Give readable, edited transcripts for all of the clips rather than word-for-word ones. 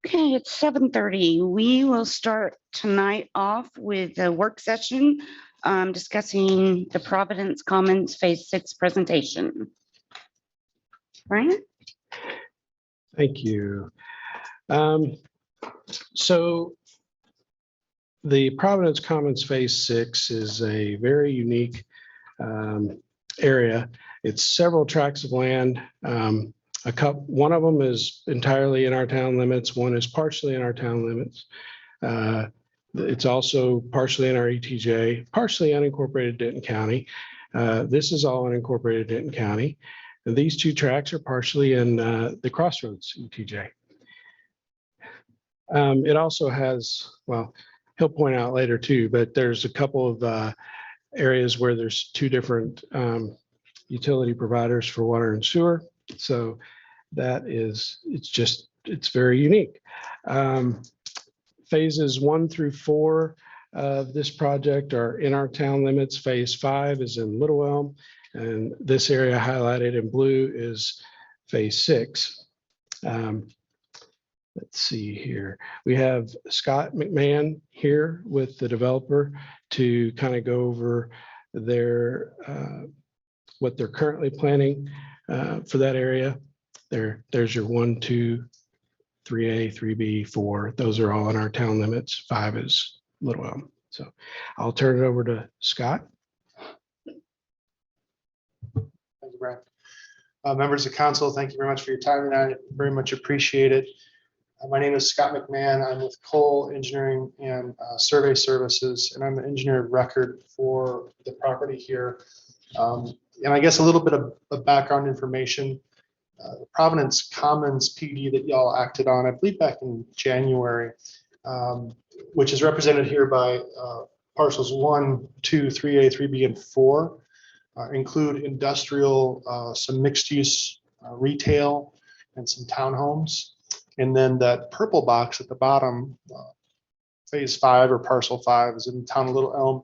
Okay, it's 7:30. We will start tonight off with a work session discussing the Providence Commons Phase 6 presentation. Brian? Thank you. So the Providence Commons Phase 6 is a very unique area. It's several tracts of land. One of them is entirely in our town limits. One is partially in our town limits. It's also partially in our ETJ, partially unincorporated Denton County. This is all unincorporated Denton County. And these two tracts are partially in the Crossroads ETJ. It also has, well, he'll point out later too, but there's a couple of areas where there's two different utility providers for water and sewer. So that is, it's very unique. Phases 1 through 4 of this project are in our town limits. Phase 5 is in Little Elm, and this area highlighted in blue is Phase 6. Let's see here. We have Scott McMahon here with the developer to kind of go over their what they're currently planning for that area. There's your 1, 2, 3A, 3B, 4. Those are all in our town limits. 5 is Little Elm. So I'll turn it over to Scott. Thank you, Brian. Members of council, thank you very much for your time tonight. Very much appreciate it. My name is Scott McMahon. I'm with Cole Engineering and Survey Services, and I'm the engineer of record for the property here. And I guess a little bit of background information. The Providence Commons PD that y'all acted on, I believe back in January, which is represented here by parcels 1, 2, 3A, 3B, and 4, include industrial, some mixed use retail, and some townhomes. And then that purple box at the bottom, phase 5 or parcel 5 is in the town of Little Elm.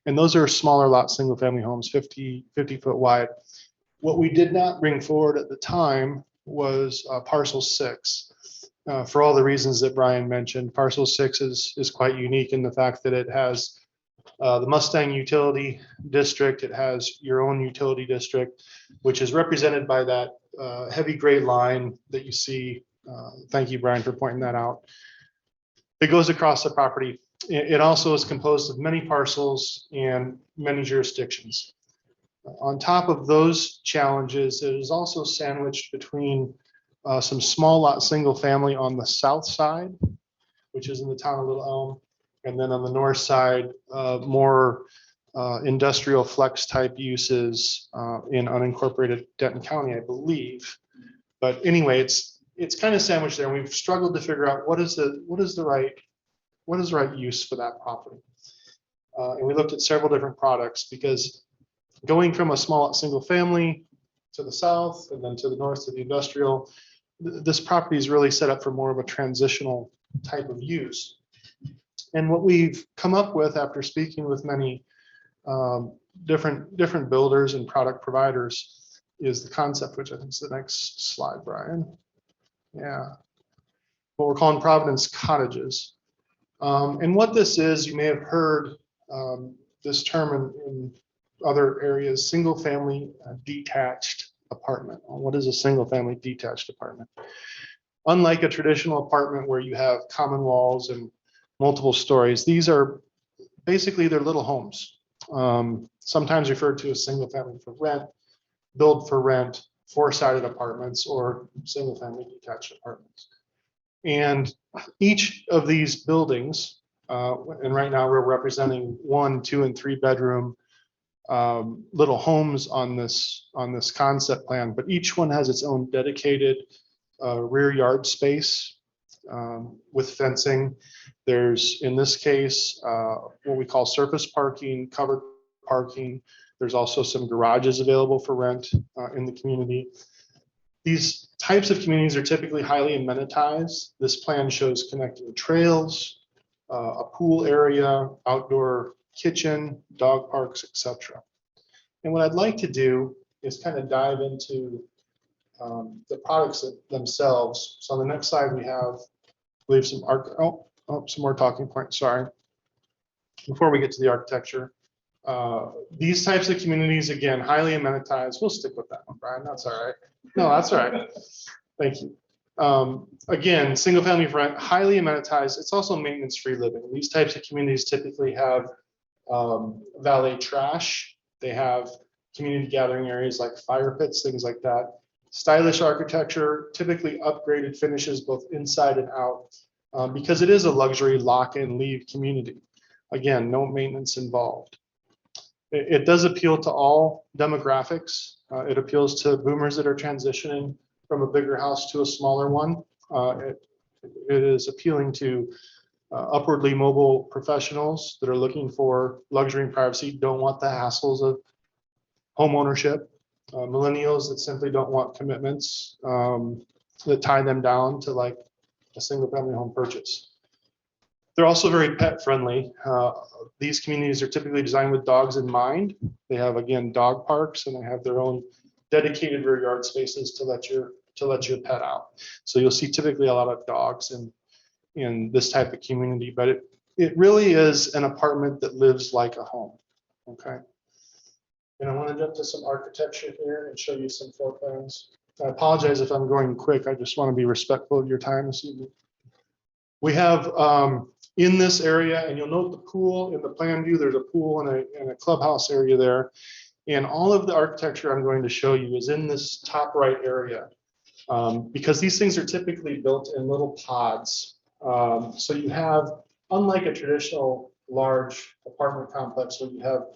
And those are smaller lot, single family homes, 50 foot wide. What we did not bring forward at the time was parcel 6. For all the reasons that Brian mentioned, parcel 6 is quite unique in the fact that it has the Mustang Utility District. It has your own utility district, which is represented by that heavy gray line that you see. Thank you, Brian, for pointing that out. It goes across the property. It also is composed of many parcels and many jurisdictions. On top of those challenges, it is also sandwiched between some small lot single family on the south side, which is in the town of Little Elm, and then on the north side, more industrial flex type uses in unincorporated Denton County, I believe. But anyway, it's kind of sandwiched there. We've struggled to figure out what is the right use for that property. And we looked at several different products, because going from a small single family to the south and then to the north to the industrial, this property is really set up for more of a transitional type of use. And what we've come up with after speaking with many different builders and product providers is the concept, which I think is the next slide, Brian. Yeah, what we're calling Providence cottages. And what this is, you may have heard this term in other areas, single family detached apartment. What is a single family detached apartment? Unlike a traditional apartment where you have common walls and multiple stories, these are basically they're little homes, sometimes referred to as single family for rent, build for rent, 4-sided apartments, or single family detached apartments. And each of these buildings, and right now we're representing 1, 2, and 3 bedroom little homes on this concept plan, but each one has its own dedicated rear yard space with fencing. There's, in this case, what we call surface parking, covered parking. There's also some garages available for rent in the community. These types of communities are typically highly amenitized. This plan shows connecting trails, a pool area, outdoor kitchen, dog parks, etc. And what I'd like to do is kind of dive into the products themselves. So on the next slide, we have believe some some more talking points, sorry. Before we get to the architecture, these types of communities, again, highly amenitized. We'll stick with that one, Brian. That's all right. No, that's all right. Thank you. Again, single family front, highly amenitized. It's also maintenance-free living. These types of communities typically have valet trash. They have community gathering areas like fire pits, things like that. Stylish architecture, typically upgraded finishes both inside and out, because it is a luxury lock and leave community. Again, no maintenance involved. It does appeal to all demographics. It appeals to boomers that are transitioning from a bigger house to a smaller one. It is appealing to upwardly mobile professionals that are looking for luxury and privacy, don't want the hassles of home ownership. Millennials that simply don't want commitments that tie them down to like a single family home purchase. They're also very pet friendly. These communities are typically designed with dogs in mind. They have, again, dog parks, and they have their own dedicated rear yard spaces to let your pet out. So you'll see typically a lot of dogs in this type of community, but it really is an apartment that lives like a home. Okay. And I want to jump to some architecture here and show you some floor plans. I apologize if I'm going quick. I just want to be respectful of your time this evening. We have in this area, and you'll note the pool in the plan view, there's a pool and a clubhouse area there. And all of the architecture I'm going to show you is in this top right area, because these things are typically built in little pods. So you have, unlike a traditional large apartment complex where you have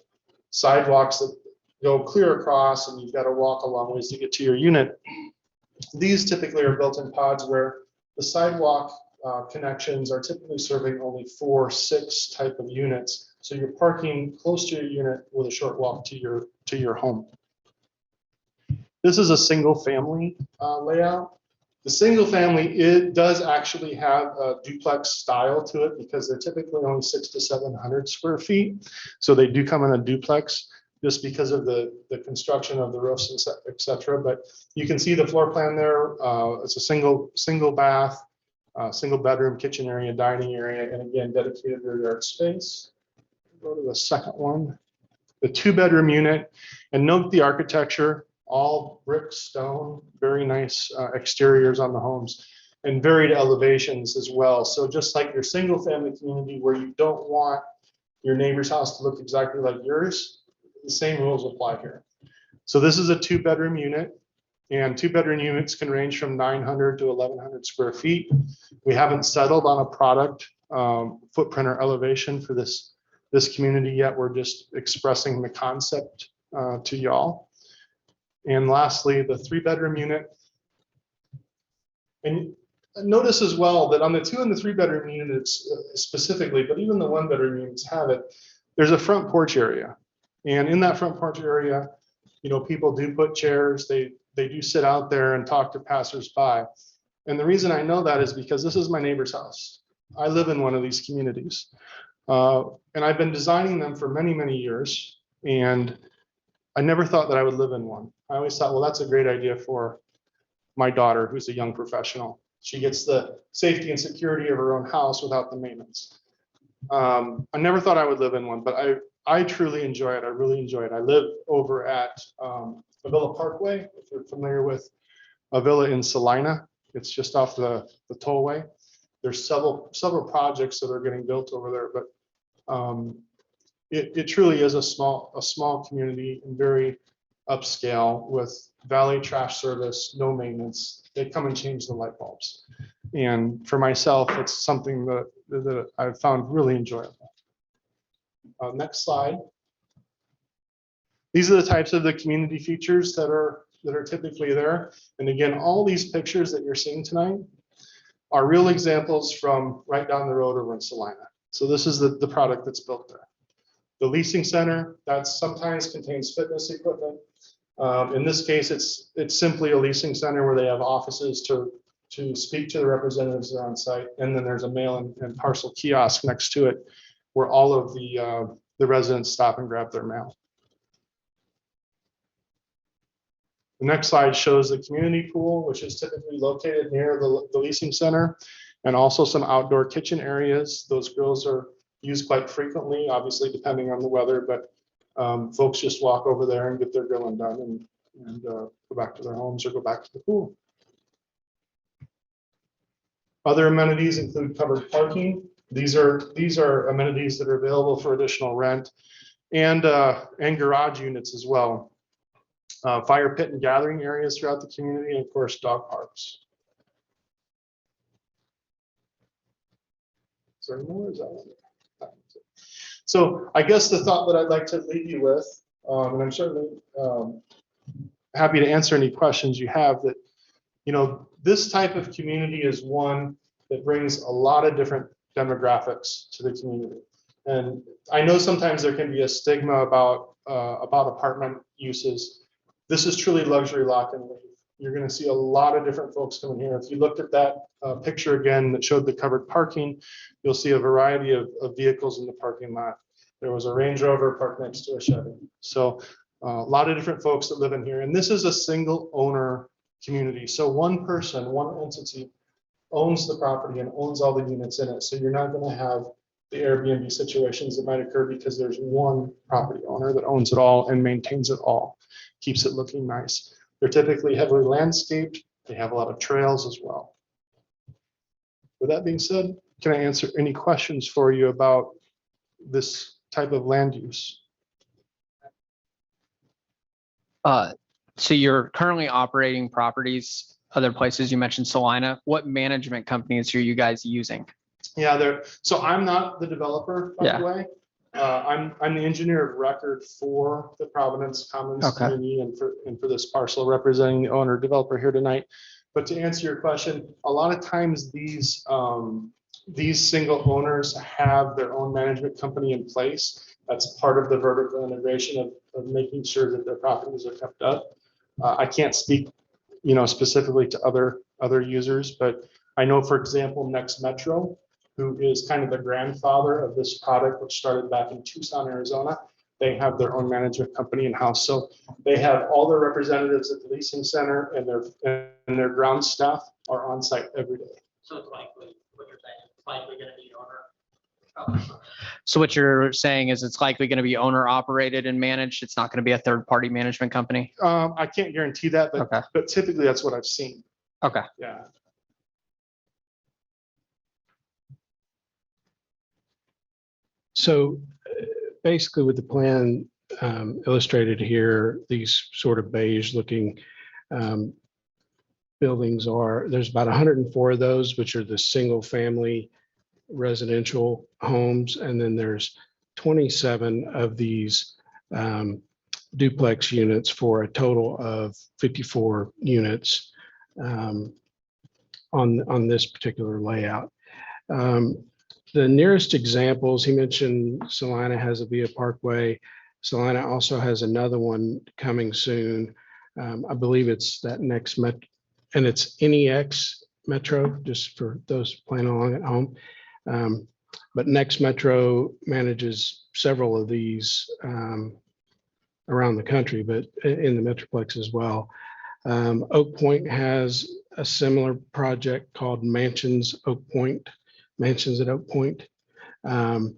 sidewalks that go clear across and you've got to walk a long ways to get to your unit, these typically are built in pods where the sidewalk connections are typically serving only 4, 6 type of units. So you're parking close to your unit with a short walk to your home. This is a single family layout. The single family, it does actually have a duplex style to it because they're typically only 600 to 700 square feet. So they do come in a duplex just because of the construction of the roofs, et cetera. But you can see the floor plan there. It's a single bath, single bedroom, kitchen area, dining area, and again, dedicated rear yard space. Go to the second one, the 2-bedroom unit, and note the architecture, all brick, stone, very nice exteriors on the homes, and varied elevations as well. So just like your single family community where you don't want your neighbor's house to look exactly like yours, the same rules apply here. So this is a 2-bedroom unit, and 2-bedroom units can range from 900 to 1,100 square feet. We haven't settled on a product footprint or elevation for this community yet. We're just expressing the concept to y'all. And lastly, the 3-bedroom unit. And notice as well that on the 2 and the 3-bedroom units specifically, but even the 1-bedroom units have it, there's a front porch area. And in that front porch area, you know, people do put chairs, they do sit out there and talk to passersby. And the reason I know that is because this is my neighbor's house. I live in one of these communities. And I've been designing them for many, many years. And I never thought that I would live in one. I always thought, well, that's a great idea for my daughter, who's a young professional. She gets the safety and security of her own house without the maintenance. I never thought I would live in one, but I truly enjoy it. I really enjoy it. I live over at Avila Parkway, if you're familiar with Avila in Salina. It's just off the tollway. There's several projects that are getting built over there, but it truly is a small community and very upscale with valet trash service, no maintenance. They come and change the light bulbs. And for myself, it's something that I've found really enjoyable. Next slide. These are the types of the community features that are typically there. And again, all these pictures that you're seeing tonight are real examples from right down the road over in Salina. So this is the product that's built there. The leasing center, that sometimes contains fitness equipment. In this case, it's simply a leasing center where they have offices to speak to the representatives that are on site. And then there's a mail and parcel kiosk next to it where all of the residents stop and grab their mail. The next slide shows the community pool, which is typically located near the leasing center. and also some outdoor kitchen areas. Those grills are used quite frequently, obviously depending on the weather, but folks just walk over there and get their grilling done and go back to their homes or go back to the pool. Other amenities include covered parking. These are amenities that are available for additional rent, and garage units as well. Fire pit and gathering areas throughout the community, and of course, dog parks. Is there any more? Is that one? So I guess the thought that I'd like to leave you with, and I'm certainly happy to answer any questions you have, that, you know, this type of community is one that brings a lot of different demographics to the community. And I know sometimes there can be a stigma about apartment uses. This is truly luxury lock and leave. You're going to see a lot of different folks coming here. If you looked at that picture again that showed the covered parking, you'll see a variety of vehicles in the parking lot. There was a Range Rover parked next to a Chevy. So a lot of different folks that live in here. And this is a single owner community. So one person, one entity owns the property and owns all the units in it. So you're not going to have the Airbnb situations that might occur because there's one property owner that owns it all and maintains it all, keeps it looking nice. They're typically heavily landscaped. They have a lot of trails as well. With that being said, can I answer any questions for you about this type of land use? So you're currently operating properties, other places, you mentioned Salina. What management companies are you guys using? Yeah, so I'm not the developer, by the way. I'm the engineer of record for the Providence Commons community and for this parcel, representing the owner developer here tonight. But to answer your question, a lot of times these single owners have their own management company in place. That's part of the vertical integration of making sure that their properties are kept up. I can't speak, you know, specifically to other users, but I know, for example, Next Metro, who is kind of the grandfather of this product, which started back in Tucson, Arizona. They have their own management company in-house. So they have all their representatives at the leasing center, and their ground staff are on site every day. So it's likely, what you're saying, it's likely going to be owner. So what you're saying is it's likely going to be owner operated and managed. It's not going to be a third party management company. I can't guarantee that, but typically that's what I've seen. Okay. Yeah. So basically with the plan illustrated here, these sort of beige looking buildings there's about 104 of those, which are the single family residential homes. And then there's 27 of these duplex units for a total of 54 units on this particular layout. The nearest examples, he mentioned Salina has a Via Parkway. Salina also has another one coming soon. I believe it's that next Metro, and it's NEX Metro, just for those playing along at home. But Next Metro manages several of these around the country, but in the Metroplex as well. Oak Point has a similar project called Mansions at Oak Point. And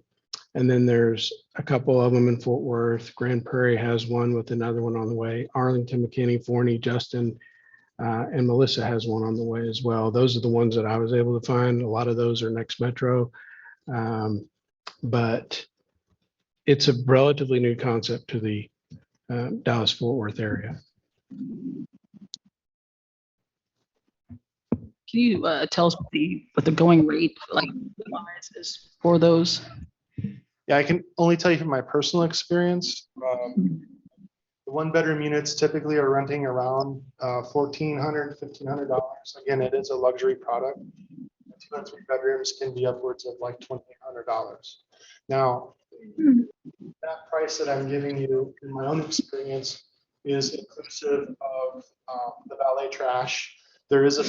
then there's a couple of them in Fort Worth. Grand Prairie has one with another one on the way. Arlington, McKinney, Forney, Justin, and Melissa has one on the way as well. Those are the ones that I was able to find. A lot of those are Next Metro. But it's a relatively new concept to the Dallas-Fort Worth area. Can you tell us what the going rate is for those? Yeah, I can only tell you from my personal experience. The one bedroom units typically are renting around $1,400, $1,500. Again, it is a luxury product. 2 and 3 bedrooms can be upwards of like $2,800. Now, that price that I'm giving you in my own experience is inclusive of the valet trash. There is a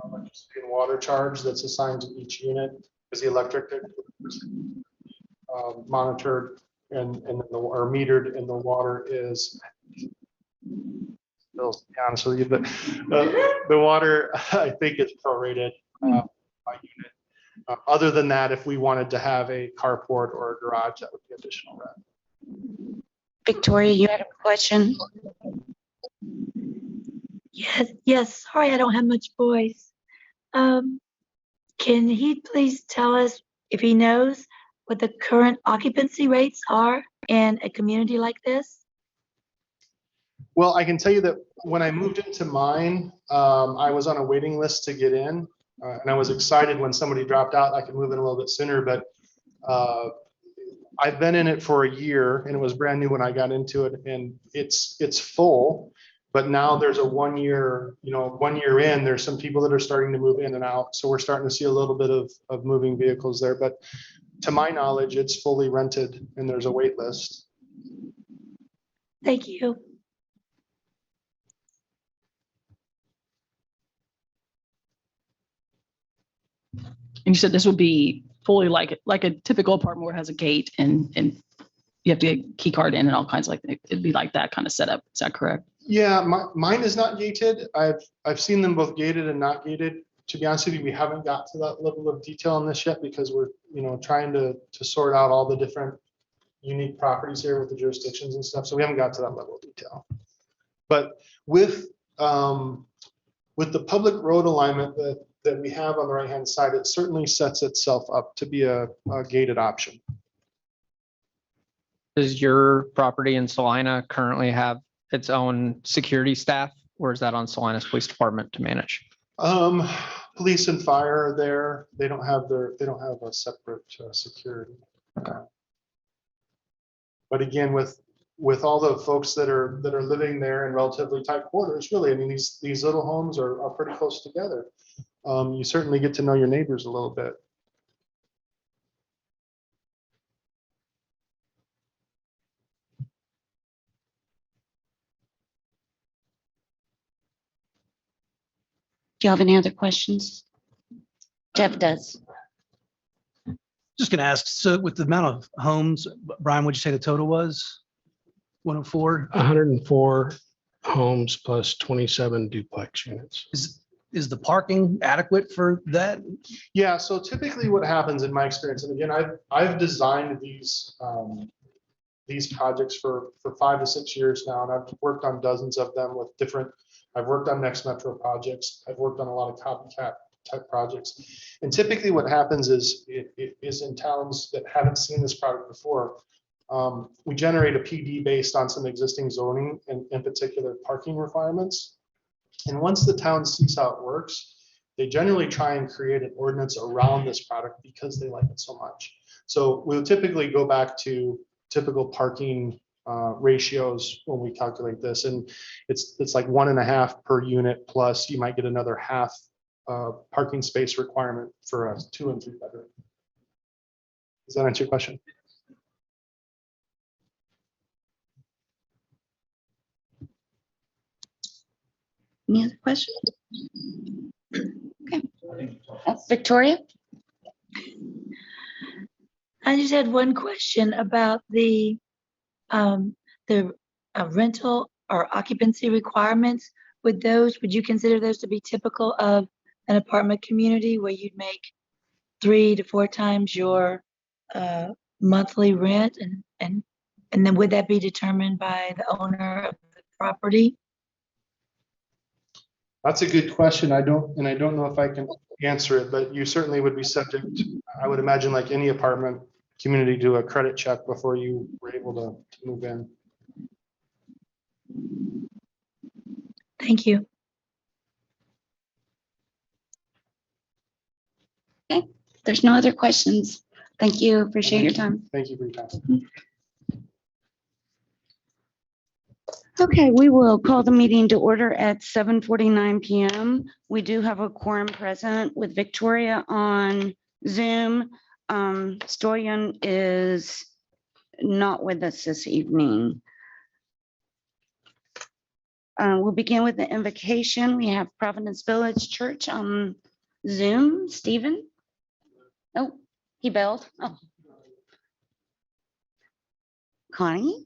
electricity and water charge that's assigned to each unit because the electric monitored and or metered, and the water is, to be honest with you, but the water I think is prorated by unit. Other than that, if we wanted to have a carport or a garage, that would be additional rent. Victoria, you had a question? Yes, sorry, I don't have much voice. Can he please tell us if he knows what the current occupancy rates are in a community like this? Well, I can tell you that when I moved into mine, I was on a waiting list to get in. And I was excited when somebody dropped out, I could move in a little bit sooner, but I've been in it for a year and it was brand new when I got into it, and it's full. But now there's a 1 year, 1 year in, there's some people that are starting to move in and out. So we're starting to see a little bit of moving vehicles there. But to my knowledge, it's fully rented and there's a wait list. Thank you. And you said this would be fully like a typical apartment where it has a gate and you have to get a key card in and all kinds of it'd be like that kind of setup. Is that correct? Yeah, mine is not gated. I've seen them both gated and not gated. To be honest with you, we haven't got to that level of detail on this yet because we're, trying to sort out all the different unique properties here with the jurisdictions and stuff. So we haven't got to that level of detail. But with the public road alignment that we have on the right-hand side, it certainly sets itself up to be a gated option. Does your property in Salina currently have its own security staff, or is that on Salina's Police Department to manage? Police and fire are there. They don't have a separate security. But again, with all the folks that are living there in relatively tight quarters, really, I mean, these little homes are pretty close together. You certainly get to know your neighbors a little bit. Do you have any other questions? Jeff does. Just gonna ask, so with the amount of homes, Brian, what'd you say the total was? 104? 104 homes plus 27 duplex units. Is the parking adequate for that? Yeah, so typically what happens in my experience, and again, I've designed these projects for 5 to 6 years now, and I've worked on dozens of them with I've worked on Next Metro projects. I've worked on a lot of copycat type projects. And typically what happens is in towns that haven't seen this product before, we generate a PD based on some existing zoning and in particular parking requirements. And once the town sees how it works, they generally try and create an ordinance around this product because they like it so much. So we'll typically go back to typical parking ratios when we calculate this, and it's like 1.5 per unit, plus you might get another half parking space requirement for a 2 and 3 bedroom. Does that answer your question? Any other questions? Okay. Victoria? I just had one question about the rental or occupancy requirements. Would you consider those to be typical of an apartment community where you'd make 3 to 4 times your monthly rent, and then would that be determined by the owner of the property? That's a good question. I don't know if I can answer it, but you certainly would be subject, I would imagine, like any apartment community, to a credit check before you were able to move in. Thank you. Okay, there's no other questions. Thank you. Appreciate your time. Thank you for your time. Okay, we will call the meeting to order at 7:49 PM. We do have a quorum present with Victoria on Zoom. Stoyan is not with us this evening. We'll begin with the invocation. We have Providence Village Church on Zoom. Stephen? Oh, he bailed. Oh. Connie?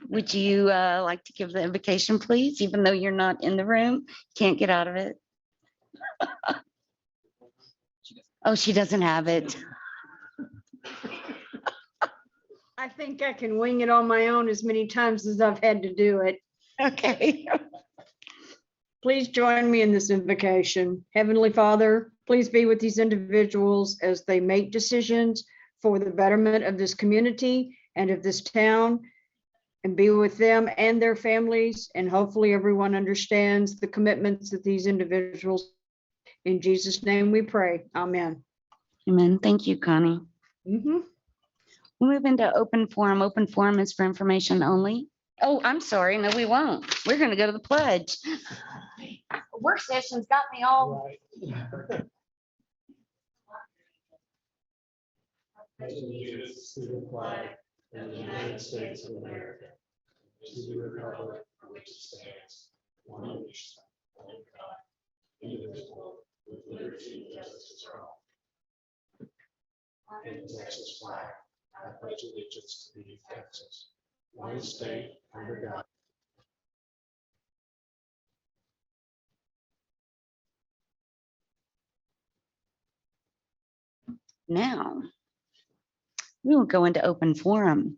Would you like to give the invocation, please, even though you're not in the room? Can't get out of it. Oh, she doesn't have it. I think I can wing it on my own as many times as I've had to do it. Okay. Please join me in this invocation. Heavenly Father, please be with these individuals as they make decisions for the betterment of this community and of this town, and be with them and their families. And hopefully everyone understands the commitments that these individuals, in Jesus' name we pray. Amen. Amen. Thank you, Connie. Mhm. We'll move into open forum. Open forum is for information only. Oh, I'm sorry. No, we won't. We're going to go to the pledge. Work session's got me all. Allegiance to the flag of the United States of America, to the republic for which it stands, one nation, under God, indivisible, with liberty and justice for all. And the Texas flag, I pledge allegiance to the Texas, one state under God. Now, we will go into open forum.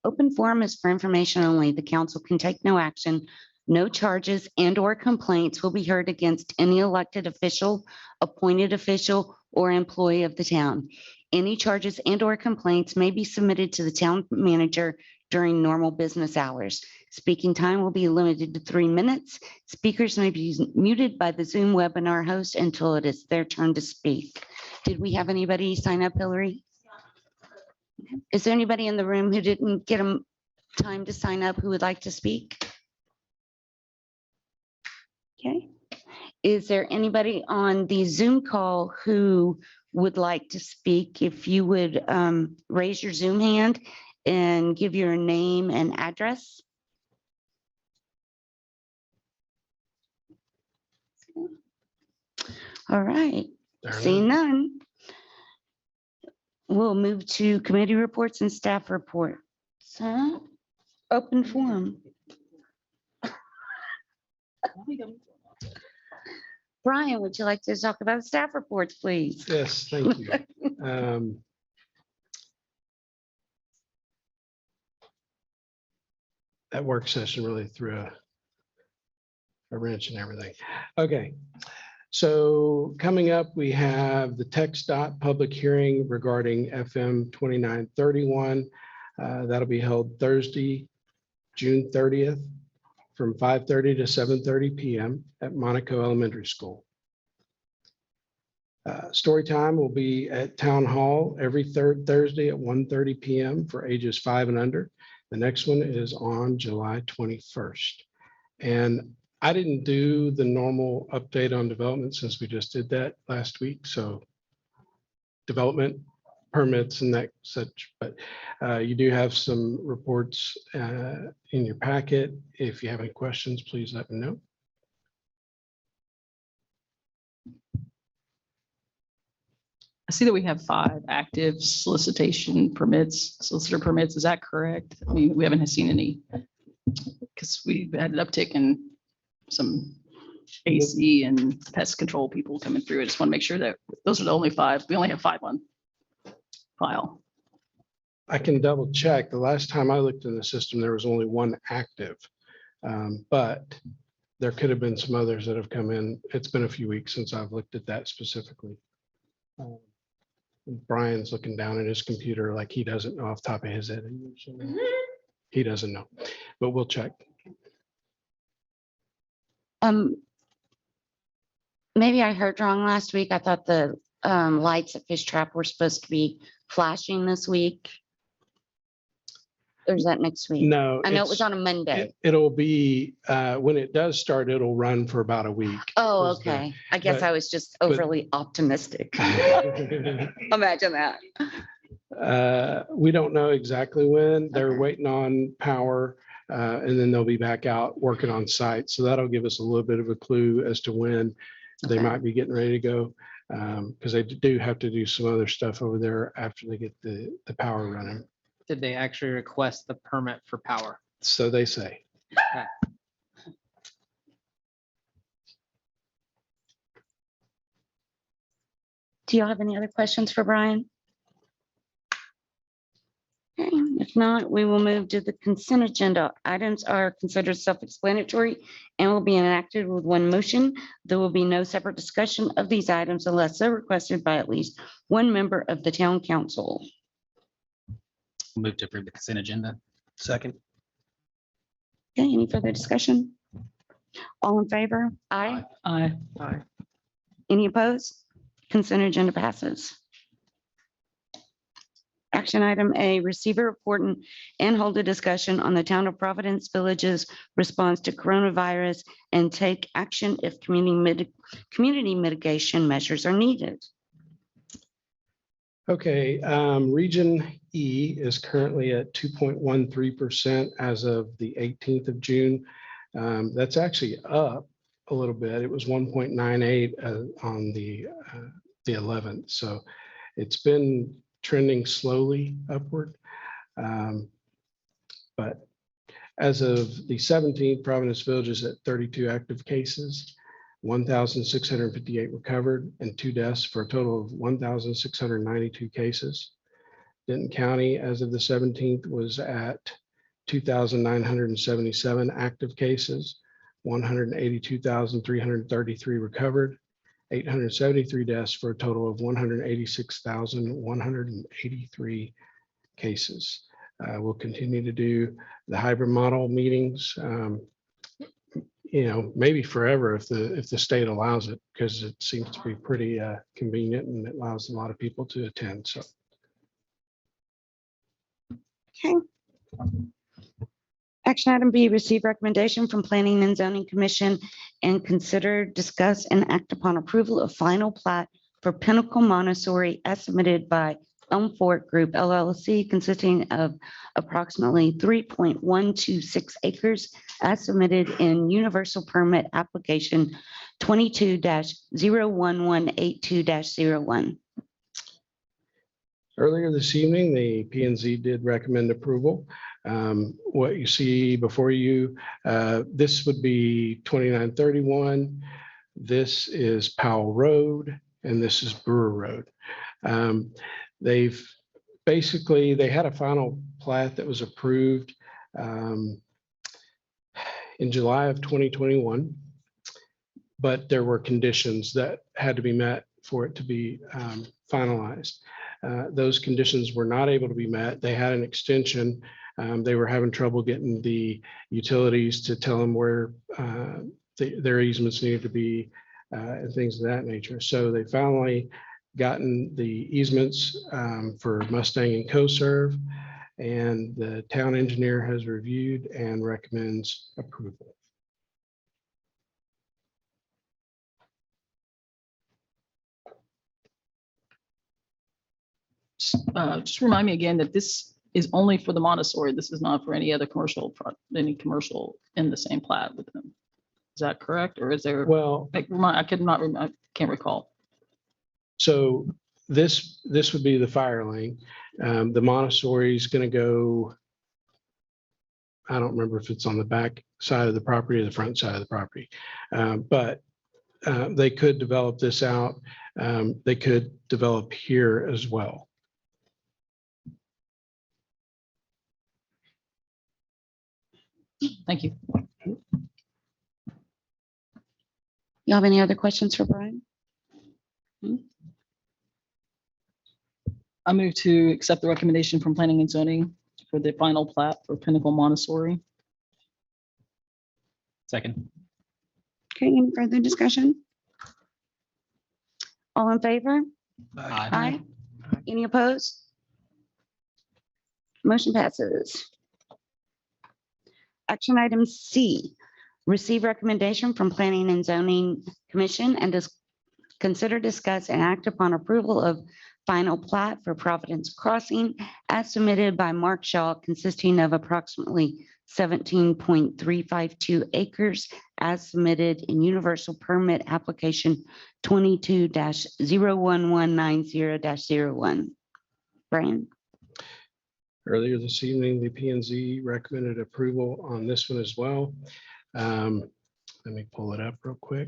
Open forum is for information only. The council can take no action. No charges and/or complaints will be heard against any elected official, appointed official, or employee of the town. Any charges and/or complaints may be submitted to the town manager during normal business hours. Speaking time will be limited to 3 minutes. Speakers may be muted by the Zoom webinar host until it is their turn to speak. Did we have anybody sign up, Hillary? Is there anybody in the room who didn't get time to sign up who would like to speak? Okay. Is there anybody on the Zoom call who would like to speak? If you would raise your Zoom hand and give your name and address. All right, seeing none. We'll move to committee reports and staff reports. Open forum. Brian, would you like to talk about staff reports, please? Yes, thank you. That work session really threw a wrench in everything. Okay, so coming up, we have the text dot public hearing regarding FM 2931. That'll be held Thursday, June 30th from 5:30 to 7:30 p.m. at Monaco Elementary School. Story time will be at Town Hall every third Thursday at 1:30 p.m. for ages 5 and under. The next one is on July 21st. And I didn't do the normal update on development since we just did that last week. So development permits and that such, but you do have some reports in your packet. If you have any questions, please let me know. I see that we have 5 active solicitor permits. Is that correct? I mean, we haven't seen any because we've had an uptick in some AC and pest control people coming through. I just want to make sure that those are the only 5. We only have 5 on file. I can double check. The last time I looked in the system, there was only 1 active, but there could have been some others that have come in. It's been a few weeks since I've looked at that specifically. Brian's looking down at his computer like he doesn't know off the top of his head. He doesn't know, but we'll check. Maybe I heard wrong last week. I thought the lights at Fish Trap were supposed to be flashing this week. Or is that next week? No, I know it was on a Monday. It'll be, when it does start, it'll run for about a week. Oh, is the- okay. I guess but- I was just overly optimistic. Imagine that. We don't know exactly when. They're Okay. waiting on power, and then they'll be back out working on site. So that'll give us a little bit of a clue as to when they Okay. might be getting ready to go. Because they do have to do some other stuff over there after they get the power running. Did they actually request the permit for power? So they say. Do y'all have any other questions for Brian? Okay, if not, we will move to the consent agenda. Items are considered self-explanatory and will be enacted with one motion. There will be no separate discussion of these items unless so requested by at least one member of the town council. Move to approve the consent agenda. Second. Okay, any further discussion? All in favor? Aye. Aye. Any opposed? Consent agenda passes. Action item A, receive a report and hold a discussion on the town of Providence Village's response to coronavirus and take action if community mitigation measures are needed. Okay, Region E is currently at 2.13% as of the 18th of June. That's actually up a little bit. It was 1.98 on the 11th. So it's been trending slowly upward. But as of the 17th, Providence Village is at 32 active cases, 1,658 recovered, and 2 deaths for a total of 1,692 cases. Denton County, as of the 17th, was at 2,977 active cases, 182,333 recovered, 873 deaths for a total of 186,183 cases. We'll continue to do the hybrid model meetings, maybe forever if the state allows it, because it seems to be pretty convenient and it allows a lot of people to attend. So. Okay. Action item B, receive recommendation from Planning and Zoning Commission and consider, discuss, and act upon approval of final plat for Pinnacle Montessori as submitted by Elm Fort Group LLC, consisting of approximately 3.126 acres as submitted in Universal Permit Application 22-01182-01. Earlier this evening, the P&Z did recommend approval. What you see before you, this would be 2931. This is Powell Road, and this is Brewer Road. They had a final plat that was approved in July of 2021, but there were conditions that had to be met for it to be finalized. Those conditions were not able to be met. They had an extension. They were having trouble getting the utilities to tell them where their easements needed to be and things of that nature. So they finally gotten the easements for Mustang and CoServe, and the town engineer has reviewed and recommends approval. Just remind me again that this is only for the Montessori. This is not for any other commercial in the same plat with them. Is that correct? Or is there, Well, I can't recall. so this would be the fire lane. The Montessori is going to go, I don't remember if it's on the back side of the property or the front side of the property, but they could develop this out. They could develop here as well. Thank you. You have any other questions for Brian? I move to accept the recommendation from Planning and Zoning for the final plat for Pinnacle Montessori. Second. Okay, any further discussion? All in favor? Aye. Any opposed? Motion passes. Action item C, receive recommendation from Planning and Zoning Commission and consider, discuss, and act upon approval of final plat for Providence Crossing as submitted by Mark Shaw, consisting of approximately 17.352 acres as submitted in Universal Permit Application 22-01190-01. Brian? Earlier this evening, the P&Z recommended approval on this one as well. Let me pull it up real quick.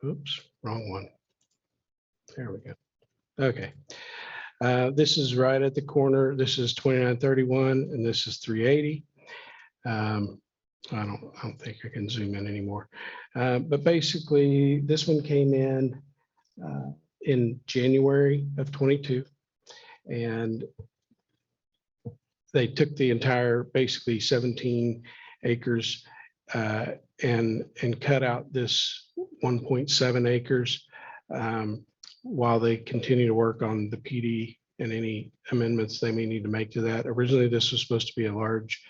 Oops, wrong one. There we go. Okay. This is right at the corner. This is 2931 and this is 380. I don't think I can zoom in anymore. But basically this one came in January of 22. And they took the entire, basically 17 acres and cut out this 1.7 acres while they continue to work on the PD and any amendments they may need to make to that. Originally, this was supposed to be a large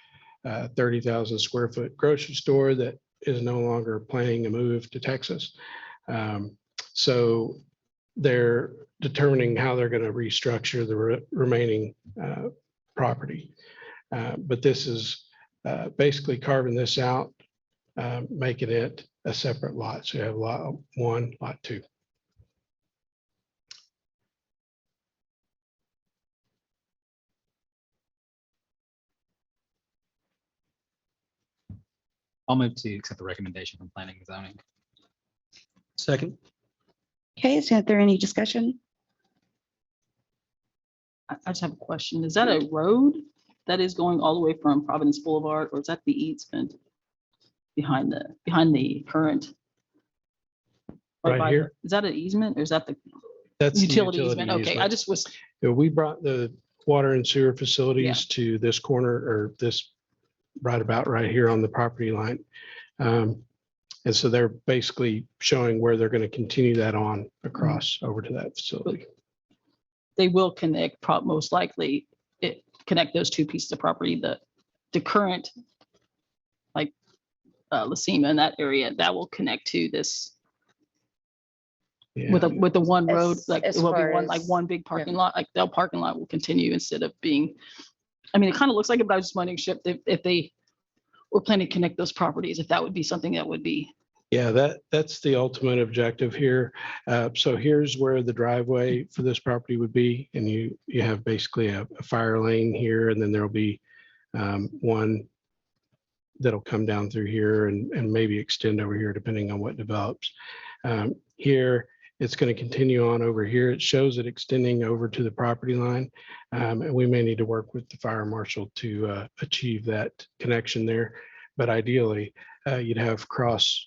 30,000 square foot grocery store that is no longer planning to move to Texas. So they're determining how they're going to restructure the remaining property. But this is basically carving this out, making it a separate lot. So you have lot 1, lot 2. I'll move to accept the recommendation from planning and zoning. Second. Okay, is there any discussion? I just have a question. Is that a road that is going all the way from Providence Boulevard, or is that the easement behind the current? Right here? Is that an easement or is that the That's the utility easement? Okay, I easement. just was, We brought the water and sewer facilities to this corner, or this right about right here on the property line. And so they're basically showing where they're going to continue that on across over to that facility. they will connect, most likely, connect those two pieces of property, the current, like, Lacema in that area, that will connect to this Yeah. with the one road, As- like as it will be far one, like as- one big parking lot, like the parking lot will continue instead of being, I mean, it kind of looks like it, but I was just wondering if they were planning to connect those properties, if that would be something that would be. Yeah, that's the ultimate objective here. So here's where the driveway for this property would be. And you have basically a fire lane here, and then there'll be one that'll come down through here and maybe extend over here depending on what develops. Here, it's going to continue on over here. It shows it extending over to the property line. And we may need to work with the fire marshal to achieve that connection there. But ideally, you'd have cross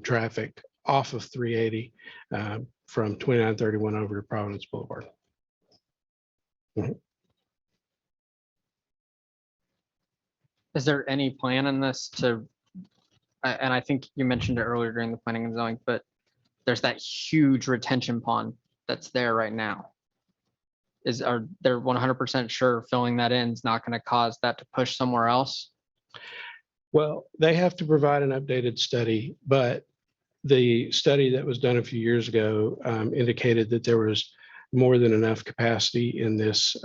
traffic off of 380 from 2931 over to Providence Boulevard. Is there any plan in this to, and I think you mentioned it earlier during the planning and zoning, but there's that huge retention pond that's there right now. Are they 100% sure filling that in is not going to cause that to push somewhere else? Well, they have to provide an updated study, but the study that was done a few years ago indicated that there was more than enough capacity in this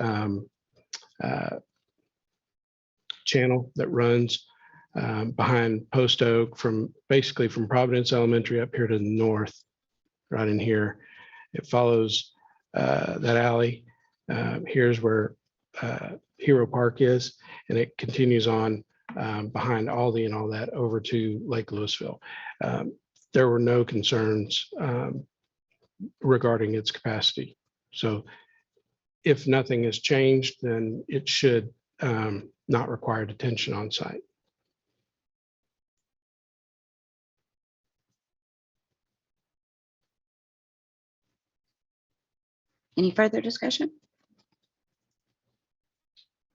channel that runs behind Post Oak basically from Providence Elementary up here to the north, right in here. It follows that alley. Here's where Hero Park is, and it continues on behind Aldi and all that over to Lake Louisville. There were no concerns regarding its capacity. So if nothing has changed, then it should not require detention on site. Any further discussion?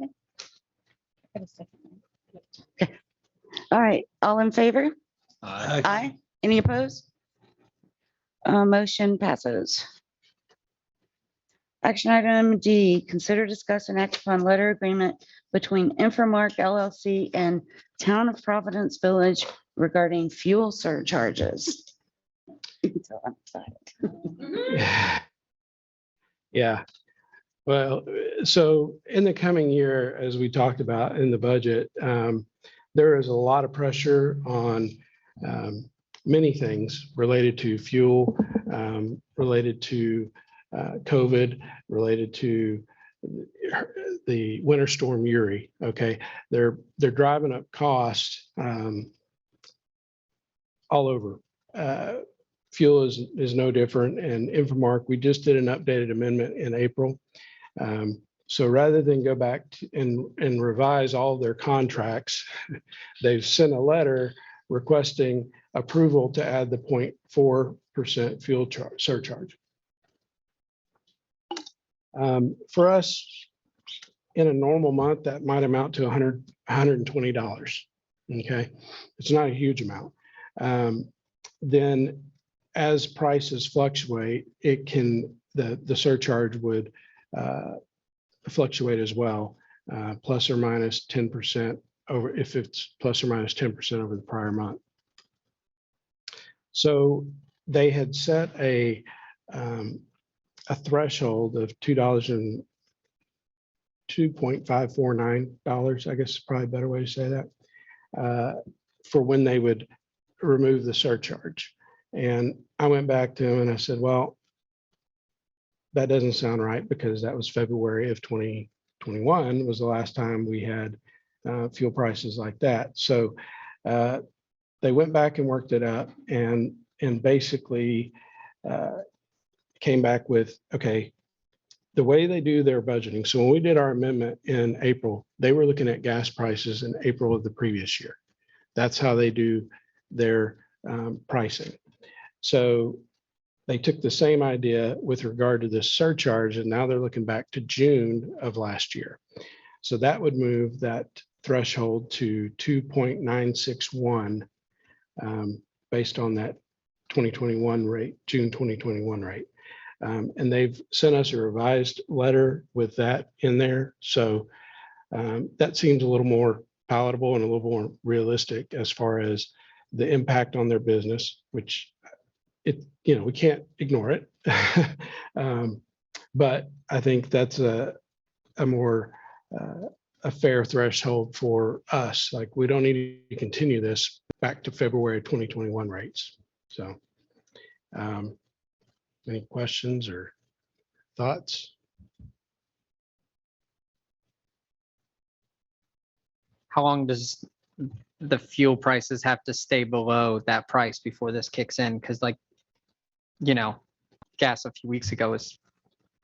Okay. Okay. All right, all in favor? Aye. Any opposed? Motion passes. Action item D, consider, discuss, and act upon letter agreement between Infomark LLC and Town of Providence Village regarding fuel surcharges. So I'm excited. Yeah. Well, so in the coming year, as we talked about in the budget, there is a lot of pressure on many things related to fuel, related to COVID, related to the winter storm Uri. Okay, they're driving up costs all over. fuel is no different. And Infomark, we just did an updated amendment in April. So rather than go back and revise all their contracts, they've sent a letter requesting approval to add the 0.4% fuel surcharge. For us, in a normal month, that might amount to $120. Okay, it's not a huge amount. Then as prices fluctuate, the surcharge would fluctuate as well, plus or minus 10% over, if it's plus or minus 10% over the prior month. So they had set a threshold of $2.549, I guess is probably a better way to say that, for when they would remove the surcharge. And I went back to them and I said, well, that doesn't sound right, because that was February of 2021 was the last time we had fuel prices like that. So they went back and worked it up and basically came back with, okay, the way they do their budgeting. So when we did our amendment in April, they were looking at gas prices in April of the previous year. That's how they do their pricing. So they took the same idea with regard to this surcharge, and now they're looking back to June of last year. So that would move that threshold to 2.961 based on that 2021 rate, June 2021 rate. And they've sent us a revised letter with that in there. So that seems a little more palatable and a little more realistic as far as the impact on their business, which we can't ignore it. But I think that's a more a fair threshold for us. Like, we don't need to continue this back to February 2021 rates. So any questions or thoughts? How long does the fuel prices have to stay below that price before this kicks in? Because, like, gas a few weeks ago was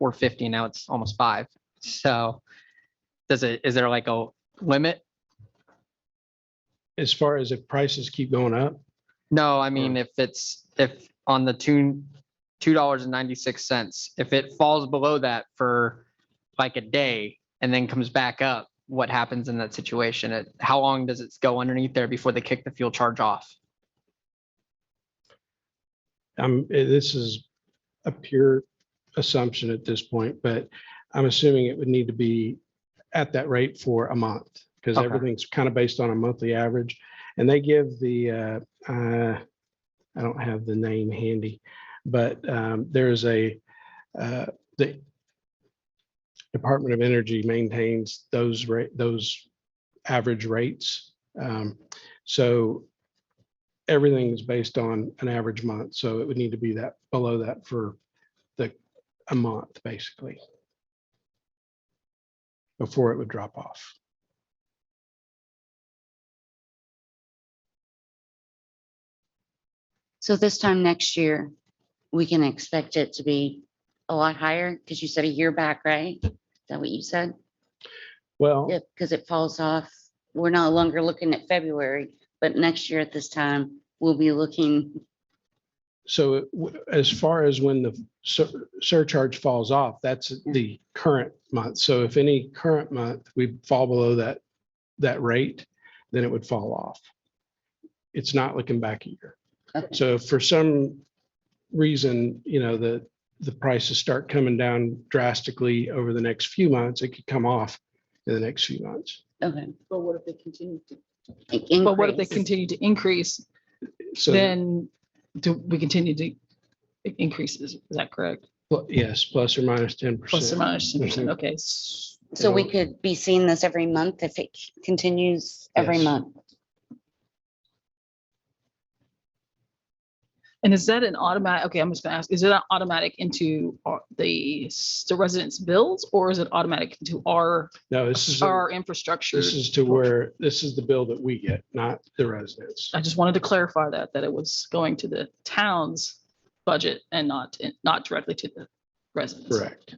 $4.50, now it's almost $5. So is there like a limit? As far as if prices keep going up? No, I mean, if on the $2.96, if it falls below that for like a day and then comes back up, what happens in that situation? How long does it go underneath there before they kick the fuel charge off? This is a pure assumption at this point, but I'm assuming it would need to be at that rate for a month, because Okay. everything's kind of based on a monthly average. And they give the, I don't have the name handy, but there's the Department of Energy maintains those average rates. So everything is based on an average month. So it would need to be that below that for a month, basically, before it would drop off. So this time next year, we can expect it to be a lot higher, because you said a year back, right? Is that what you said? Well, Yeah, because it falls off. We're no longer looking at February, but next year at this time, we'll be looking. so as far as when the surcharge falls off, that's the current month. So if any current month we fall below that rate, then it would fall off. It's not looking back a year. Okay. So if for some reason, the prices start coming down drastically over the next few months, it could come off in the next few months. Okay. But what if they continue to, Increase. but what if they continue to increase? So Then do we continue to increase? Is that correct? yes, plus or minus 10%. Plus or minus 10%. Mhm. Okay. So we could be seeing this every month if it continues every Yes. month. And is that an automatic? Okay, I'm just gonna ask, is it automatic into the residents' bills, or is it automatic into our No, this is infrastructure? this is to where this is the bill that we get, not the residents. I just wanted to clarify that it was going to the towns budget and not directly to the residents. Correct.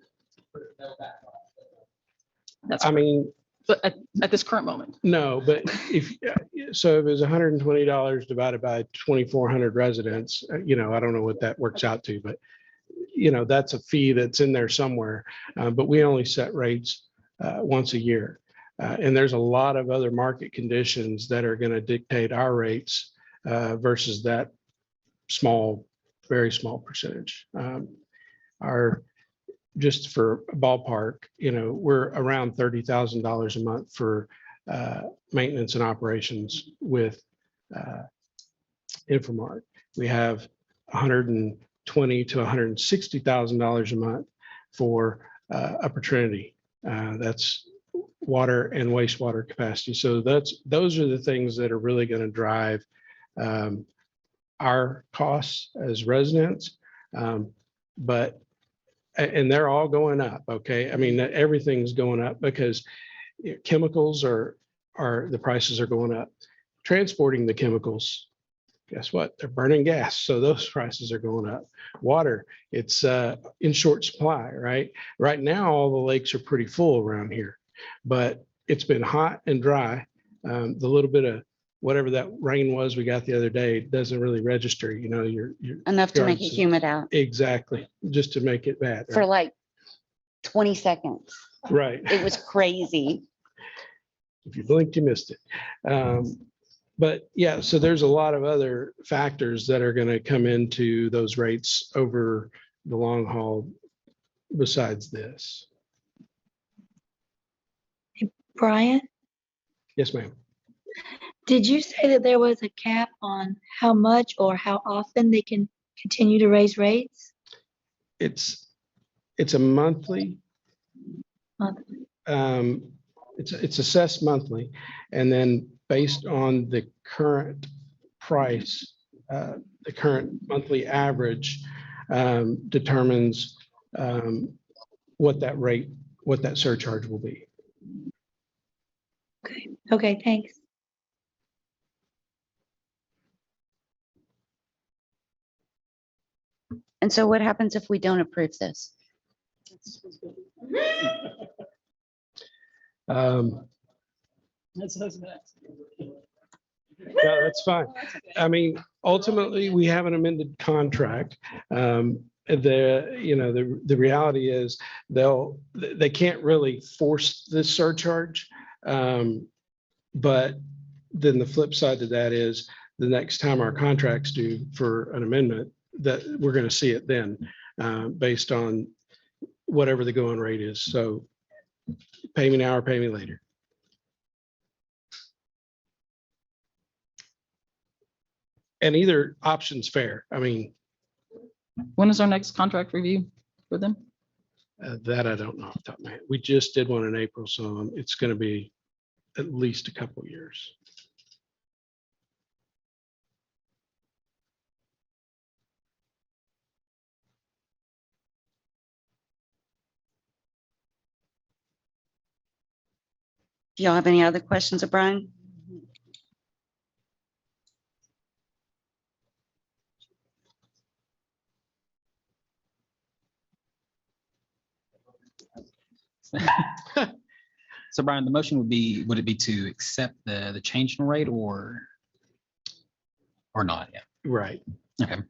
That's, I mean, but at this current moment. no, but if it was $120 divided by 2,400 residents, I don't know what that works out to, but that's a fee that's in there somewhere. But we only set rates once a year. And there's a lot of other market conditions that are going to dictate our rates versus that very small percentage. Just for a ballpark, we're around $30,000 a month for maintenance and operations with Infomart. We have $120,000 to $160,000 a month for Upper Trinity. That's water and wastewater capacity. So those are the things that are really going to drive our costs as residents. And they're all going up. Okay. I mean, everything's going up because chemicals the prices are going up. Transporting the chemicals, guess what? They're burning gas. So those prices are going up. Water, it's in short supply, right? Right now, all the lakes are pretty full around here, but it's been hot and dry. The little bit of whatever that rain was we got the other day doesn't really register, your Enough to make it yards- humid out Exactly, just to make it bad. for like 20 seconds. Right. It was crazy. If you blinked, you missed it. But yeah, so there's a lot of other factors that are going to come into those rates over the long haul besides this. Brian, Yes, ma'am. did you say that there was a cap on how much or how often they can continue to raise rates? It's a monthly. Monthly. It's assessed monthly, and then based on the current price, the current monthly average determines what that surcharge will be. Okay, thanks. And so what happens if we don't approve this? Yeah, that's fine. I mean, ultimately, we have an amended contract. The reality is they can't really force this surcharge. But then the flip side to that is the next time our contract's due for an amendment, that we're going to see it then based on whatever the going rate is. So pay me now or pay me later. And either option's fair. I mean, When is our next contract review for them? that I don't know off the top of my head. We just did one in April, so it's going to be at least a couple of years. Do y'all have any other questions of Brian? So Brian, the motion would it be to accept the change in rate or not? Yeah. Right. Okay. I'll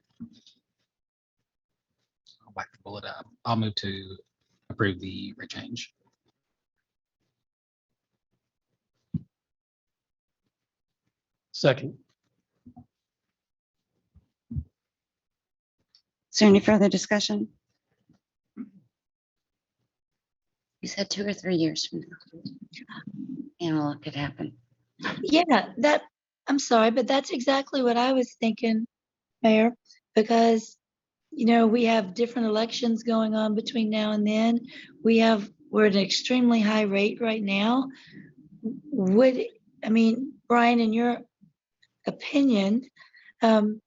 whack the bullet up. I'll move to approve the rate change. Second. Is there any further discussion? You said 2 or 3 years from now. And a lot could happen. Yeah, I'm sorry, but that's exactly what I was thinking, Mayor, because, we have different elections going on between now and then. We're at an extremely high rate right now. Brian, in your opinion, do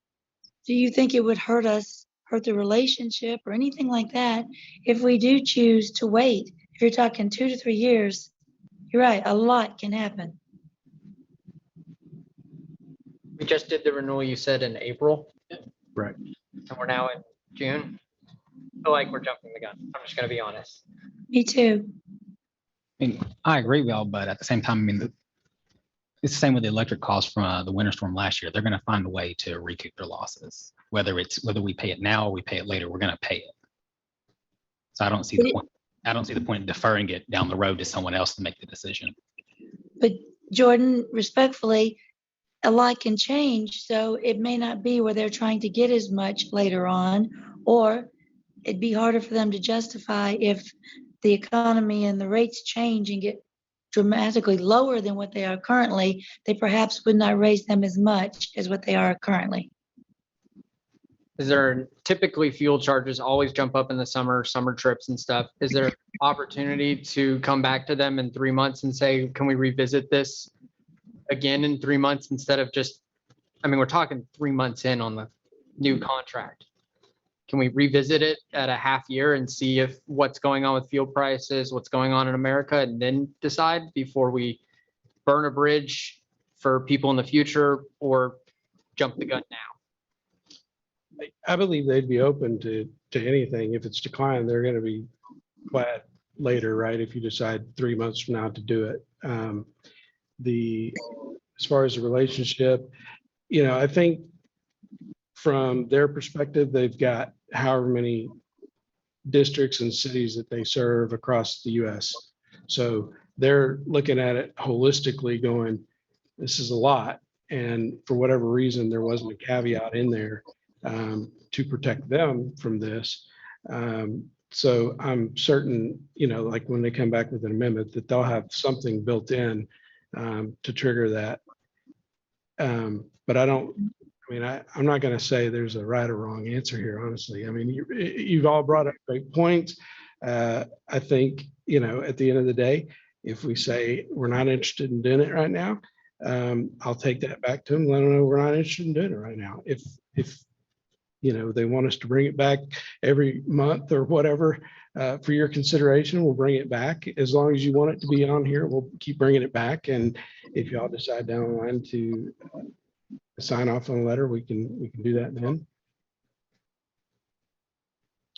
you think it would hurt the relationship or anything like that if we do choose to wait? If you're talking 2 to 3 years, you're right, a lot can happen. We just did the renewal you said in April. Right. And we're now in June. I feel like we're jumping the gun. I'm just gonna be honest. Me too. I mean, I agree with y'all, but at the same time, I mean, it's the same with the electric costs from the winter storm last year. They're gonna find a way to recoup their losses. Whether we pay it now or we pay it later, we're gonna pay it. So I don't see the point. I don't see the point in deferring it down the road to someone else to make the decision. But Jordan, respectfully, a lot can change, so it may not be where they're trying to get as much later on, or it'd be harder for them to justify if the economy and the rates change and get dramatically lower than what they are currently, they perhaps would not raise them as much as what they are currently. Is there typically fuel charges always jump up in the summer trips and stuff? Is there opportunity to come back to them in 3 months and say, can we revisit this again in 3 months instead of just, I mean, we're talking 3 months in on the new contract. Can we revisit it at a half year and see if what's going on with fuel prices, what's going on in America, and then decide before we burn a bridge for people in the future or jump the gun now? I believe they'd be open to anything. If it's declined, they're going to be glad later, right? If you decide 3 months from now to do it. As far as the relationship, I think from their perspective, they've got however many districts and cities that they serve across the US. So they're looking at it holistically going, this is a lot. And for whatever reason, there wasn't a caveat in there to protect them from this. So I'm certain, like when they come back with an amendment, that they'll have something built in to trigger that. But I'm not going to say there's a right or wrong answer here, honestly. I mean, you've all brought up great points. I think, at the end of the day, if we say we're not interested in doing it right now, I'll take that back to them, let them know we're not interested in doing it right now. If they want us to bring it back every month or whatever for your consideration, we'll bring it back. As long as you want it to be on here, we'll keep bringing it back. And if y'all decide down the line to sign off on a letter, we can do that then.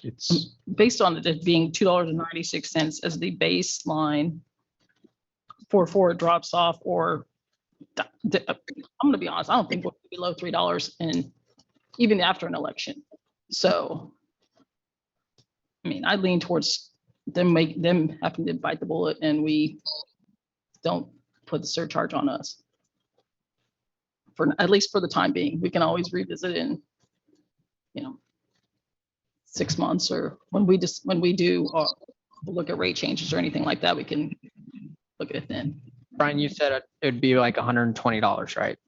It's Based on it being $2.96 as the baseline before it drops off, or I'm going to be honest, I don't think we'll be below $3 in even after an election. So, I mean, I lean towards them having to bite the bullet and we don't put the surcharge on us. For at least for the time being, we can always revisit in, 6 months, or when we do look at rate changes or anything like that, we can look at it then. Brian, you said it'd be like $120, right?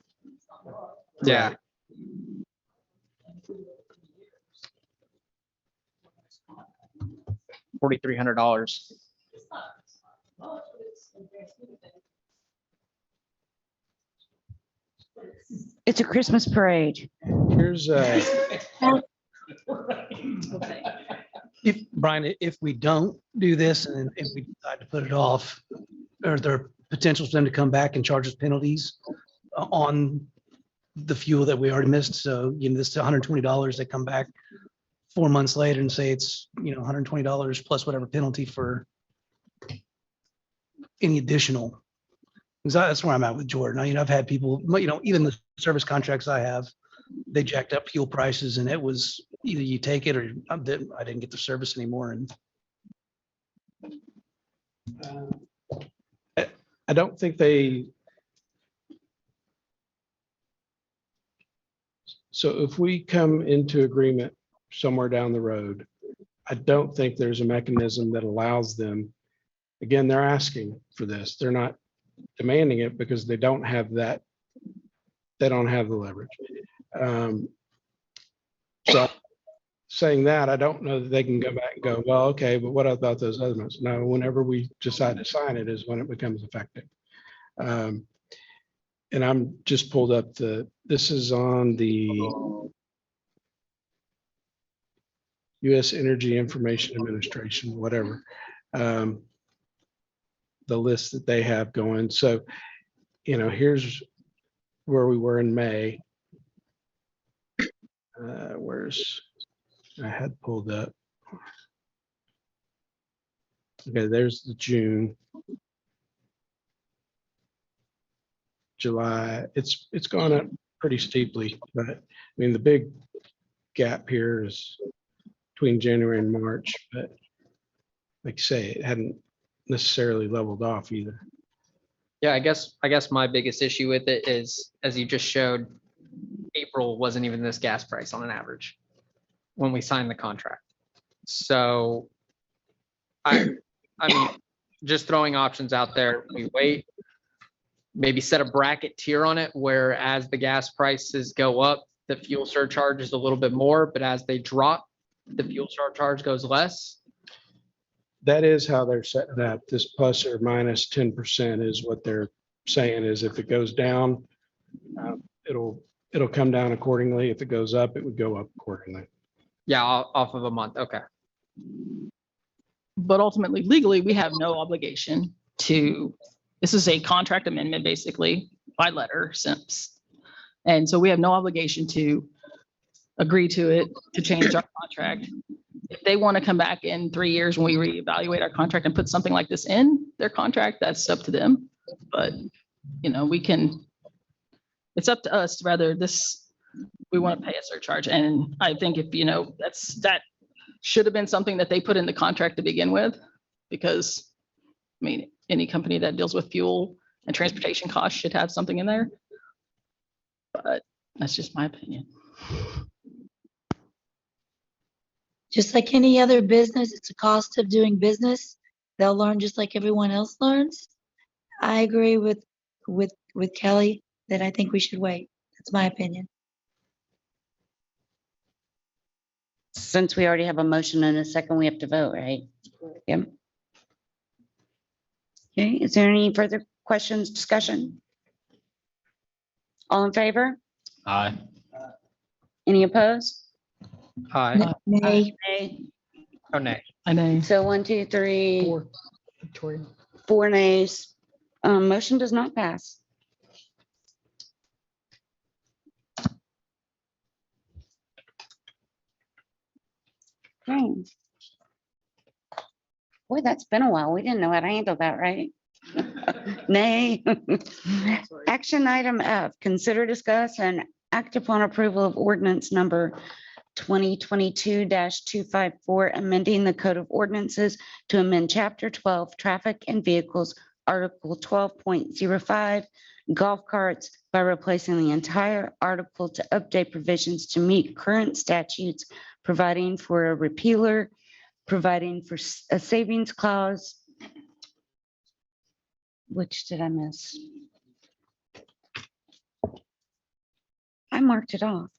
Yeah. $4,300. It's a Christmas parade. here's Brian, if we don't do this and if we decide to put it off, are there potential for them to come back and charge us penalties on the fuel that we already missed? So, this $120, they come back 4 months later and say it's, $120 plus whatever penalty for any additional. Because that's where I'm at with Jordan. I've had people, even the service contracts I have, they jacked up fuel prices and it was either you take it or I didn't get the service anymore. And I don't think they. So if we come into agreement somewhere down the road, I don't think there's a mechanism that allows them. Again, they're asking for this. They're not demanding it because they don't have that. They don't have the leverage. So saying that, I don't know that they can go back and go, well, okay, but what about those other ones? No, whenever we decide to sign it is when it becomes effective. And I'm just pulled up this is on the U.S. Energy Information Administration, whatever, the list that they have going. So, here's where we were in May. Where's I had pulled up. Okay, there's the June. July, it's gone up pretty steeply, but I mean, the big gap here is between January and March, but like you say, it hadn't necessarily leveled off either. Yeah, I guess my biggest issue with it is, as you just showed, April wasn't even this gas price on an average when we signed the contract. So I mean, just throwing options out there, we wait, maybe set a bracket tier on it where as the gas prices go up, the fuel surcharge is a little bit more, but as they drop, the fuel surcharge goes less. That is how they're setting up. This plus or minus 10% is what they're saying is if it goes down, it'll come down accordingly. If it goes up, it would go up accordingly. Yeah, off of a month. Okay. But ultimately, legally, we have no obligation to, this is a contract amendment, basically, by letter since. And so we have no obligation to agree to it, to change our contract. If they want to come back in 3 years when we reevaluate our contract and put something like this in their contract, that's up to them. But, you know, we can, it's up to us rather this, we want to pay a surcharge. And I think if, you know, that should have been something that they put in the contract to begin with, because, I mean, any company that deals with fuel and transportation costs should have something in there. But that's just my opinion. Just like any other business, it's a cost of doing business. They'll learn just like everyone else learns. I agree with Kelly that I think we should wait. That's my opinion. Since we already have a motion and a second, we have to vote, right? Yep. Okay, is there any further questions, discussion? All in favor? Aye. Any opposed? Aye. Nay, Nay. Oh, nay. I know. So 1, 2, 3, Four. Victoria. 4 nays. Motion does not pass. Okay. Boy, that's been a while. We didn't know how to handle that, right? Nay. Action item F, consider, discuss, and act upon approval of ordinance number 2022-254, amending the Code of Ordinances to amend Chapter 12, Traffic and Vehicles, Article 12.05, golf carts, by replacing the entire article to update provisions to meet current statutes, providing for a repealer, providing for a savings clause. Which did I miss? I marked it off.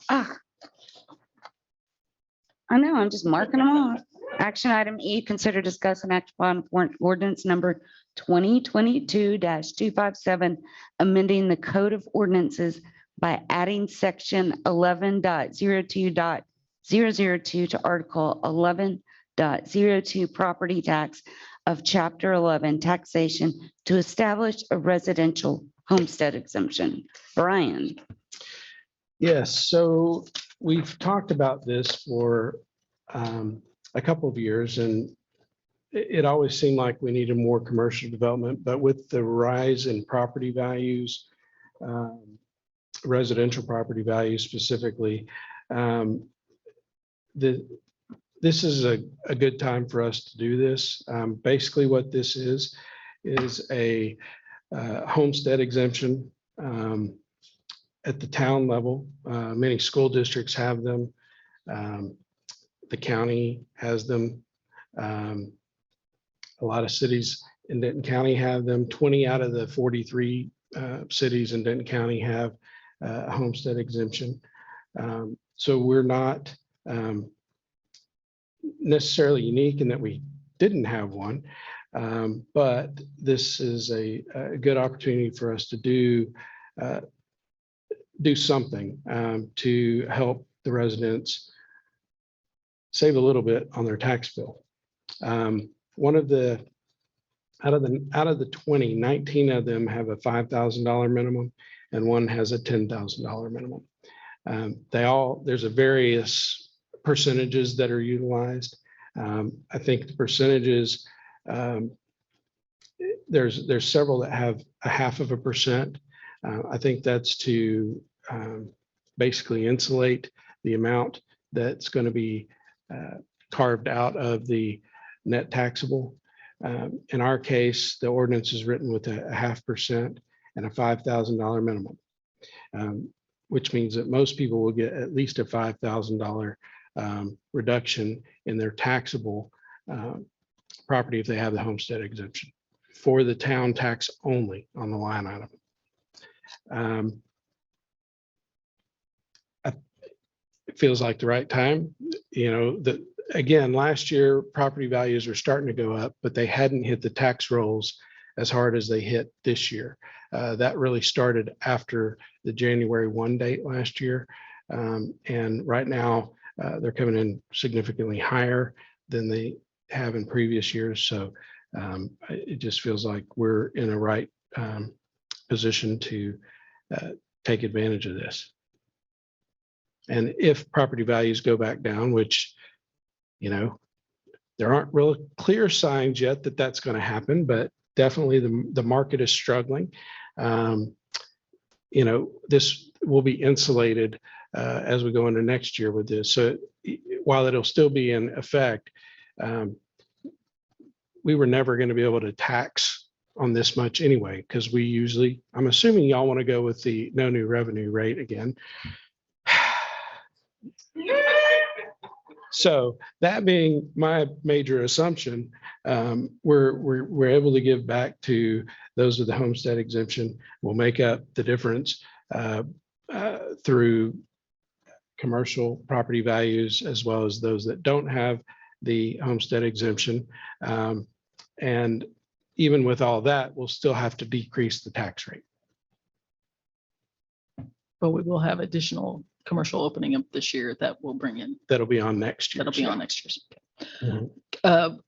I know, I'm just marking them off. Action item E, consider, discuss, and act upon ordinance number 2022-257, amending the Code of Ordinances by adding section 11.02.002 to article 11.02 property tax of chapter 11 taxation to establish a residential homestead exemption. Brian. Yes, so we've talked about this for a couple of years, and it always seemed like we needed more commercial development, but with the rise in property values, residential property values specifically, this is a good time for us to do this. Basically what this is a homestead exemption at the town level. Many school districts have them. The county has them. A lot of cities in Denton County have them. 20 out of the 43 cities in Denton County have a homestead exemption. So we're not necessarily unique in that we didn't have one, but this is a good opportunity for us to do something to help the residents save a little bit on their tax bill. One of the out of the 20, 19 of them have a $5,000 minimum, and one has a $10,000 minimum. There's a various percentages that are utilized. I think the percentages, there's several that have a 0.5%. I think that's to basically insulate the amount that's going to be carved out of the net taxable. In our case, the ordinance is written with a 0.5% and a $5,000 minimum, which means that most people will get at least a $5,000 reduction in their taxable property if they have the homestead exemption for the town tax only on the line item. It feels like the right time, again, last year, property values were starting to go up, but they hadn't hit the tax rolls as hard as they hit this year. That really started after the January 1 date last year. And right now, they're coming in significantly higher than they have in previous years. So it just feels like we're in a right position to take advantage of this. And if property values go back down, which, there aren't real clear signs yet that that's going to happen, but definitely the market is struggling. This will be insulated as we go into next year with this. So while it'll still be in effect, we were never going to be able to tax on this much anyway, because we usually, I'm assuming y'all want to go with the no new revenue rate again. So that being my major assumption, we're able to give back to those with the homestead exemption. We'll make up the difference through commercial property values, as well as those that don't have the homestead exemption. And even with all that, we'll still have to decrease the tax rate. But we will have additional commercial opening up this year that will bring in, That'll be on next year. that'll be on next year's. Mhm.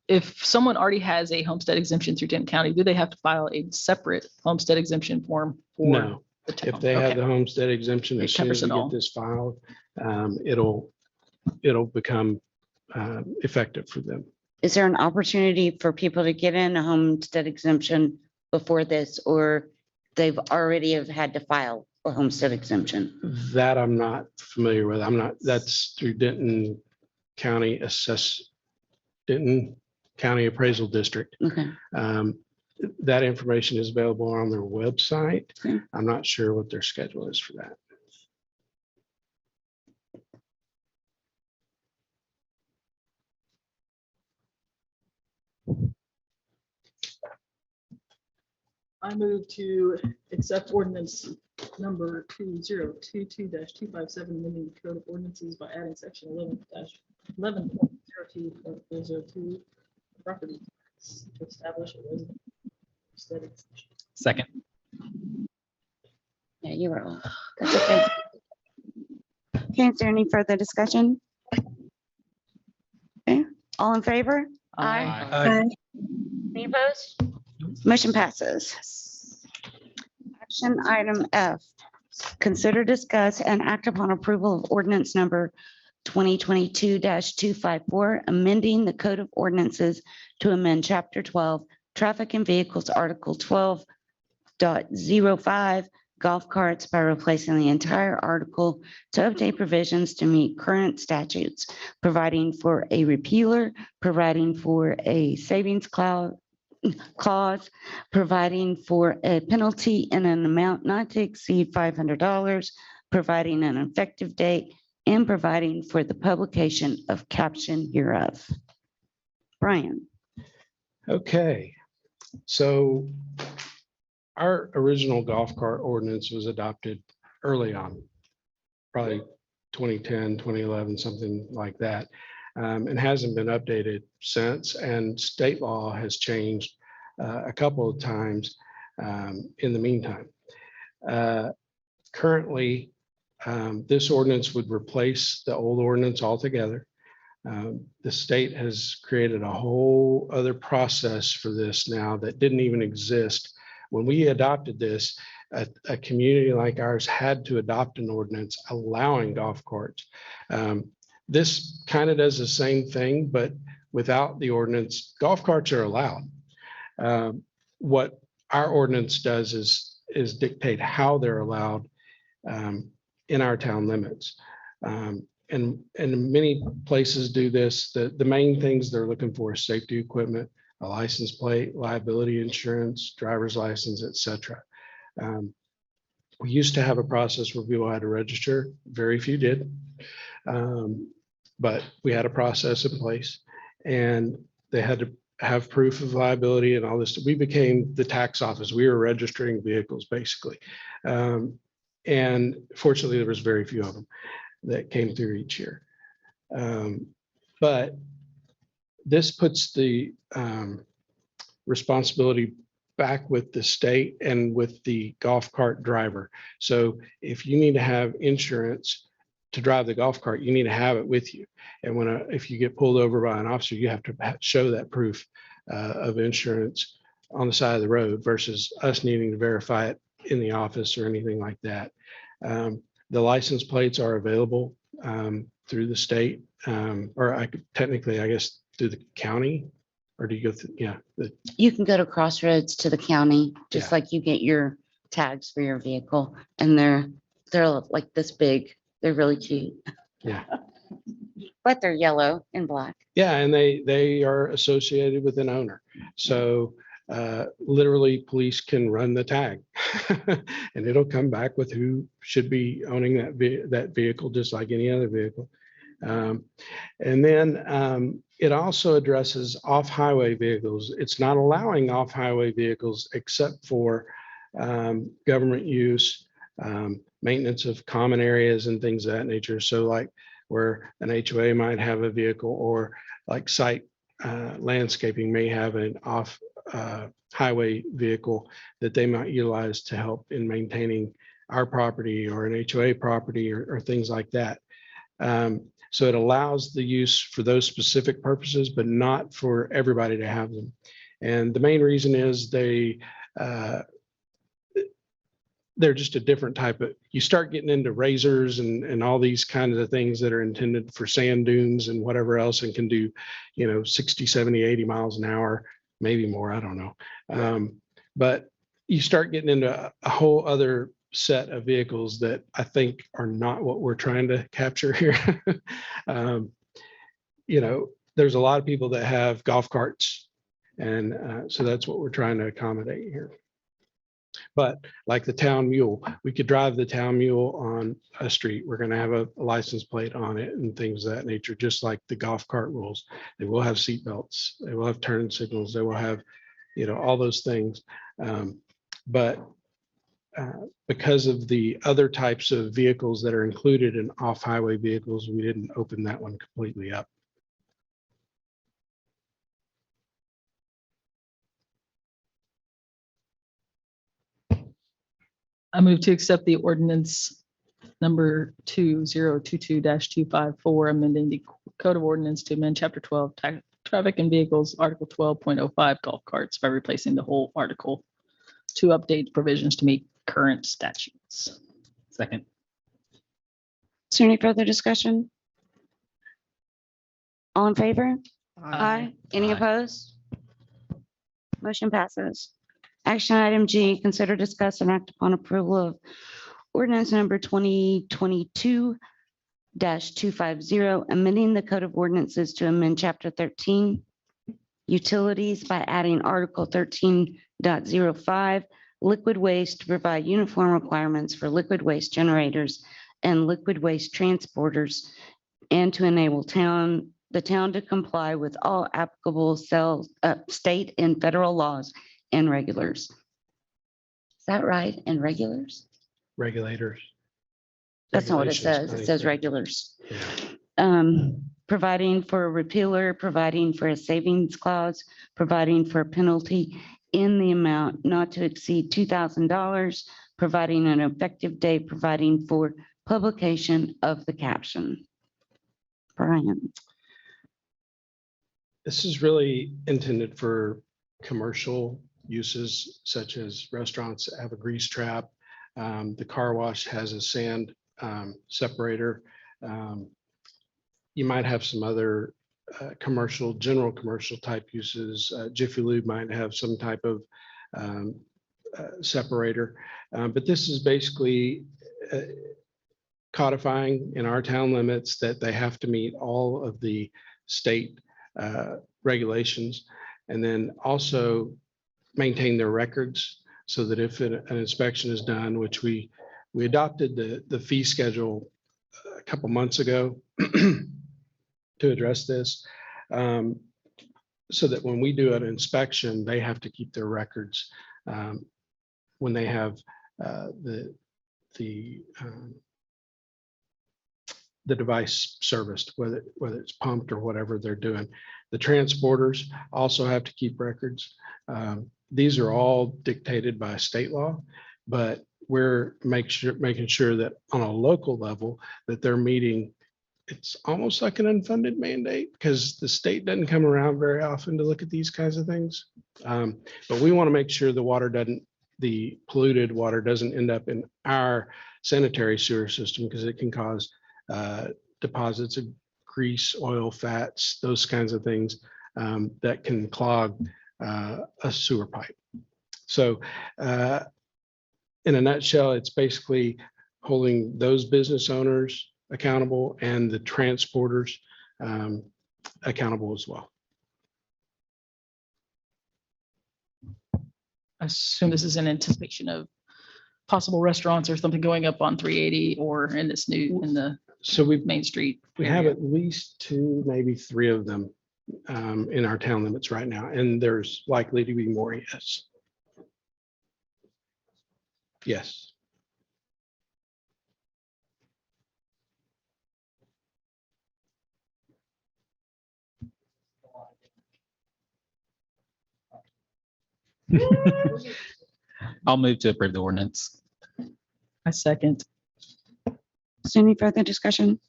If someone already has a homestead exemption through Denton County, do they have to file a separate homestead exemption form for No, the town? if they have Okay. the homestead exemption, It as soon covers as we it all. get this filed, it'll become effective for them. Is there an opportunity for people to get in a homestead exemption before this, or they've already have had to file a homestead exemption? That I'm not familiar with. That's through Denton County Appraisal District. Okay. That information is available on their website. Okay. I'm not sure what their schedule is for that. I move to accept ordinance number 2022-257, amending the code of ordinances by adding section 11.02.002 property tax to establish a resident homestead exemption. Second. Yeah, you were all. That's okay. Okay, is there any further discussion? Okay, all in favor? Aye. Any opposed? Motion passes. Action item F, consider, discuss, and act upon approval of ordinance number 2022-254, amending the Code of Ordinances to amend Chapter 12, Traffic and Vehicles, Article 12.05, golf carts, by replacing the entire article to update provisions to meet current statutes, providing for a repealer, providing for a savings clause, providing for a penalty in an amount not to exceed $500, providing an effective date, and providing for the publication of caption hereof. Brian. Okay, so our original golf cart ordinance was adopted early on, probably 2010, 2011, something like that, and hasn't been updated since. And state law has changed a couple of times in the meantime. Currently, this ordinance would replace the old ordinance altogether. The state has created a whole other process for this now that didn't even exist. When we adopted this, a community like ours had to adopt an ordinance allowing golf carts. This kind of does the same thing, but without the ordinance. Golf carts are allowed. What our ordinance does is dictate how they're allowed in our town limits. And many places do this. The main things they're looking for is safety equipment, a license plate, liability insurance, driver's license, et cetera. We used to have a process where people had to register. Very few did. But we had a process in place, and they had to have proof of liability and all this. We became the tax office. We were registering vehicles basically. And fortunately, there was very few of them that came through each year. But this puts the responsibility back with the state and with the golf cart driver. So if you need to have insurance to drive the golf cart, you need to have it with you. And if you get pulled over by an officer, you have to show that proof of insurance on the side of the road versus us needing to verify it in the office or anything like that. The license plates are available through the state, or technically, I guess, through the county, or do you go through? Yeah. You can go to Crossroads to the county, just Yeah. like you get your tags for your vehicle, and they're like this big. They're really cute. Yeah. But they're yellow and black. Yeah, and they are associated with an owner. So literally police can run the tag and it'll come back with who should be owning that vehicle, just like any other vehicle. And then it also addresses off-highway vehicles. It's not allowing off-highway vehicles except for government use, maintenance of common areas and things of that nature. So like where an HOA might have a vehicle, or like site landscaping may have an off highway vehicle that they might utilize to help in maintaining our property or an HOA property or things like that. So it allows the use for those specific purposes, but not for everybody to have them. And the main reason is they're just a different type of, you start getting into razors and all these kinds of things that are intended for sand dunes and whatever else, and can do, 60, 70, 80 miles an hour, maybe more, I don't know. But you start getting into a whole other set of vehicles that I think are not what we're trying to capture here. There's a lot of people that have golf carts, and so that's what we're trying to accommodate here. But like the town mule, we could drive the town mule on a street. We're going to have a license plate on it and things of that nature, just like the golf cart rules. They will have seat belts. They will have turn signals. They will have, all those things. But because of the other types of vehicles that are included in off-highway vehicles, we didn't open that one completely up. I move to accept the ordinance number 2022-254, amending the Code of Ordinance to amend Chapter 12, Traffic and Vehicles, Article 12.05, golf carts, by replacing the whole article to update provisions to meet current statutes. Second. Is there any further discussion? All in favor? Aye. Any Aye. opposed? Motion passes. Action item G, consider, discuss, and act upon approval of ordinance number 2022-250, amending the Code of Ordinances to amend Chapter 13, Utilities, by adding Article 13.05, liquid waste, to provide uniform requirements for liquid waste generators and liquid waste transporters, and to enable the town to comply with all applicable state and federal laws and regulars. Is that right? And regulars? Regulators. That's not what it Regulations, says. It says 93. regulars. Yeah. Providing for a repealer, providing for a savings clause, providing for a penalty in the amount not to exceed $2,000, providing an effective date, providing for publication of the caption. Brian. This is really intended for commercial uses such as restaurants that have a grease trap. The car wash has a sand separator. You might have some other commercial, general commercial type uses. Jiffy Lube might have some type of separator. But this is basically codifying in our town limits that they have to meet all of the state regulations, and then also maintain their records so that if an inspection is done, which we adopted the fee schedule a couple months ago to address this, so that when we do an inspection, they have to keep their records when they have the device serviced, whether it's pumped or whatever they're doing. The transporters also have to keep records. These are all dictated by state law, but we're making sure that on a local level that they're meeting. It's almost like an unfunded mandate because the state doesn't come around very often to look at these kinds of things. But we want to make sure the polluted water doesn't end up in our sanitary sewer system because it can cause deposits of grease, oil, fats, those kinds of things that can clog a sewer pipe. So in a nutshell, it's basically holding those business owners accountable and the transporters accountable as well. I assume this is in anticipation of possible restaurants or something going up on 380 or in this new, in the So we Main Street. have area. at least 2, maybe 3 of them in our town limits right now, and there's likely to be more. Yes. Yes. I'll move to approve the ordinance. I second. Is there any further discussion?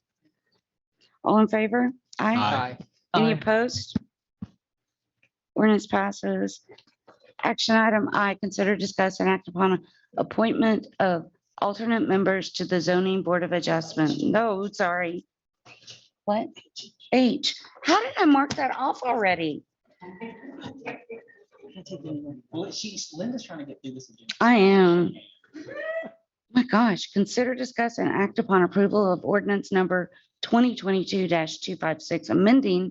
All in favor? Aye. Aye. Any Aye. opposed? Ordinance passes. Action item I, consider, discuss, and act upon appointment of alternate members to the zoning board of adjustment. No, sorry. What? H. How did I mark that off already? Linda's trying to get through this. I am. My gosh, consider, discuss, and act upon approval of ordinance number 2022-256, amending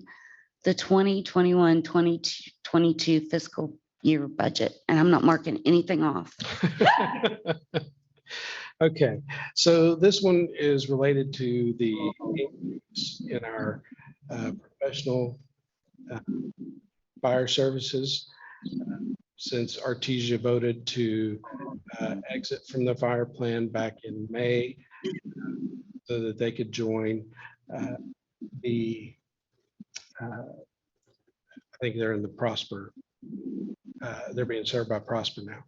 the 2021-2022 fiscal year budget. And I'm not marking anything off. Okay, so this one is related to the increase in our professional fire services. Since Artesia voted to exit from the fire plan back in May, so that they could join I think they're in the Prosper. They're being served by Prosper now.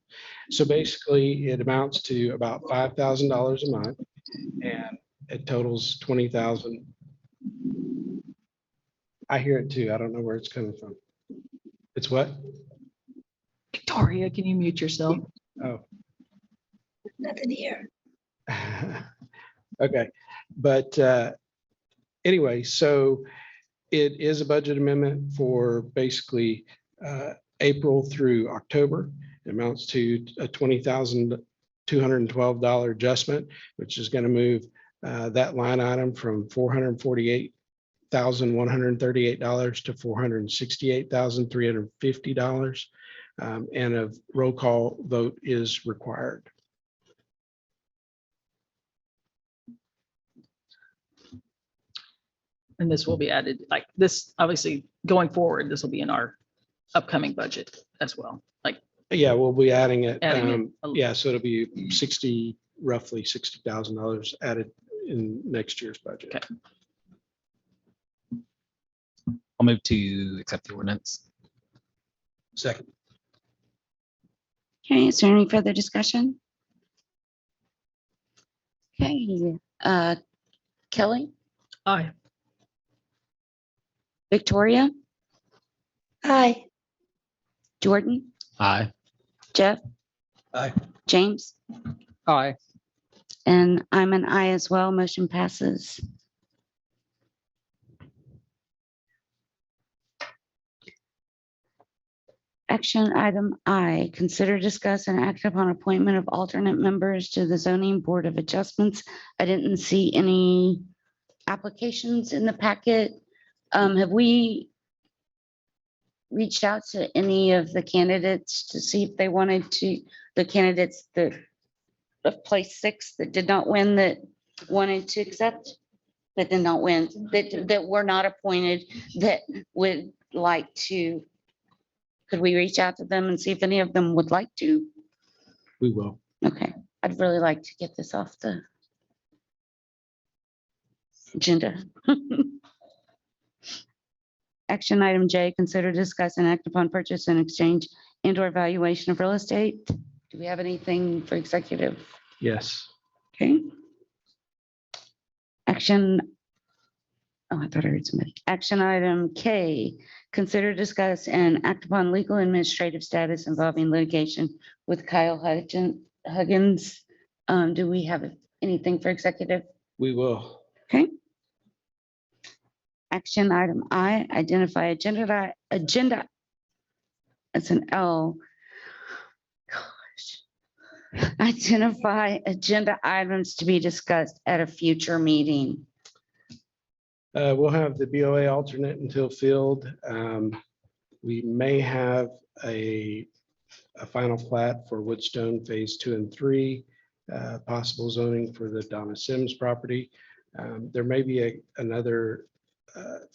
So basically, it amounts to about $5,000 a month, and it totals 20,000. I hear it too. I don't know where it's coming from. It's what? Victoria, can you mute yourself? Oh. Nothing here. Okay, but anyway, so it is a budget amendment for basically April through October. It amounts to a $20,212 adjustment, which is going to move that line item from $448,138 to $468,350. And a roll call vote is required. And this will be added, like this, obviously, going forward, this will be in our upcoming budget as well. Like, Yeah, we'll be adding it. Adding it. Yeah, so it'll be roughly $60,000 added in next year's budget. Okay. I'll move to accept the ordinance. Second. Okay, is there any further discussion? Okay, Kelly, aye. Victoria, Aye. Jordan, Aye. Jeff, Aye. James, Aye. and I'm an aye as well. Motion passes. Action item I, consider, discuss, and act upon appointment of alternate members to the zoning board of adjustments. I didn't see any applications in the packet. Have we reached out to any of the candidates to see if they wanted to, the candidates that of place 6 that did not win, that wanted to accept, that did not win, that were not appointed, that would like to, could we reach out to them and see if any of them would like to? We will. Okay, I'd really like to get this off the agenda. Action item J, consider, discuss, and act upon purchase and exchange and/or evaluation of real estate. Do we have anything for executive? Yes. Okay. Action. Oh, I thought I heard somebody. Action item K, consider, discuss, and act upon legal administrative status involving litigation with Kyle Huggins. Do we have anything for executive? We will. Okay. Action item I, identify agenda, that's an L. Gosh. Identify agenda items to be discussed at a future meeting. We'll have the BOA alternate until filled. We may have a final plat for Woodstone Phase 2 and 3, possible zoning for the Donna Sims property. There may be another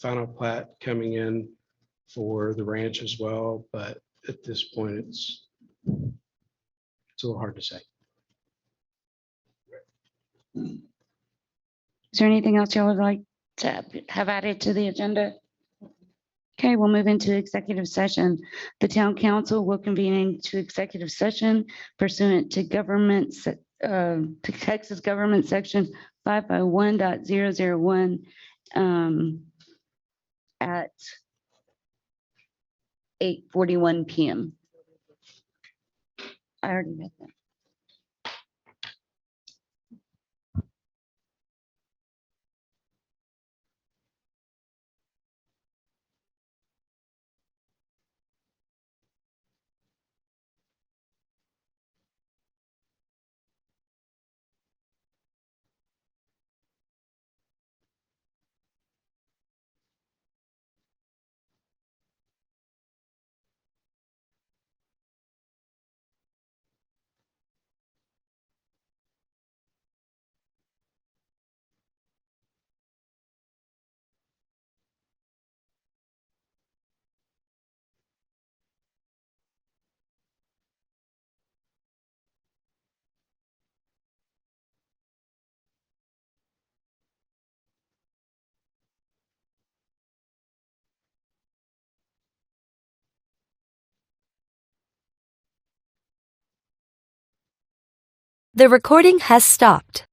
final plat coming in for the ranch as well, but at this point, it's a little hard to say. Is there anything else y'all would like to have added to the agenda? Okay, we'll move into executive session. The town council will convene into executive session pursuant to to Texas Government Section 501.001 at 8:41 p.m. I already read that. The recording has stopped.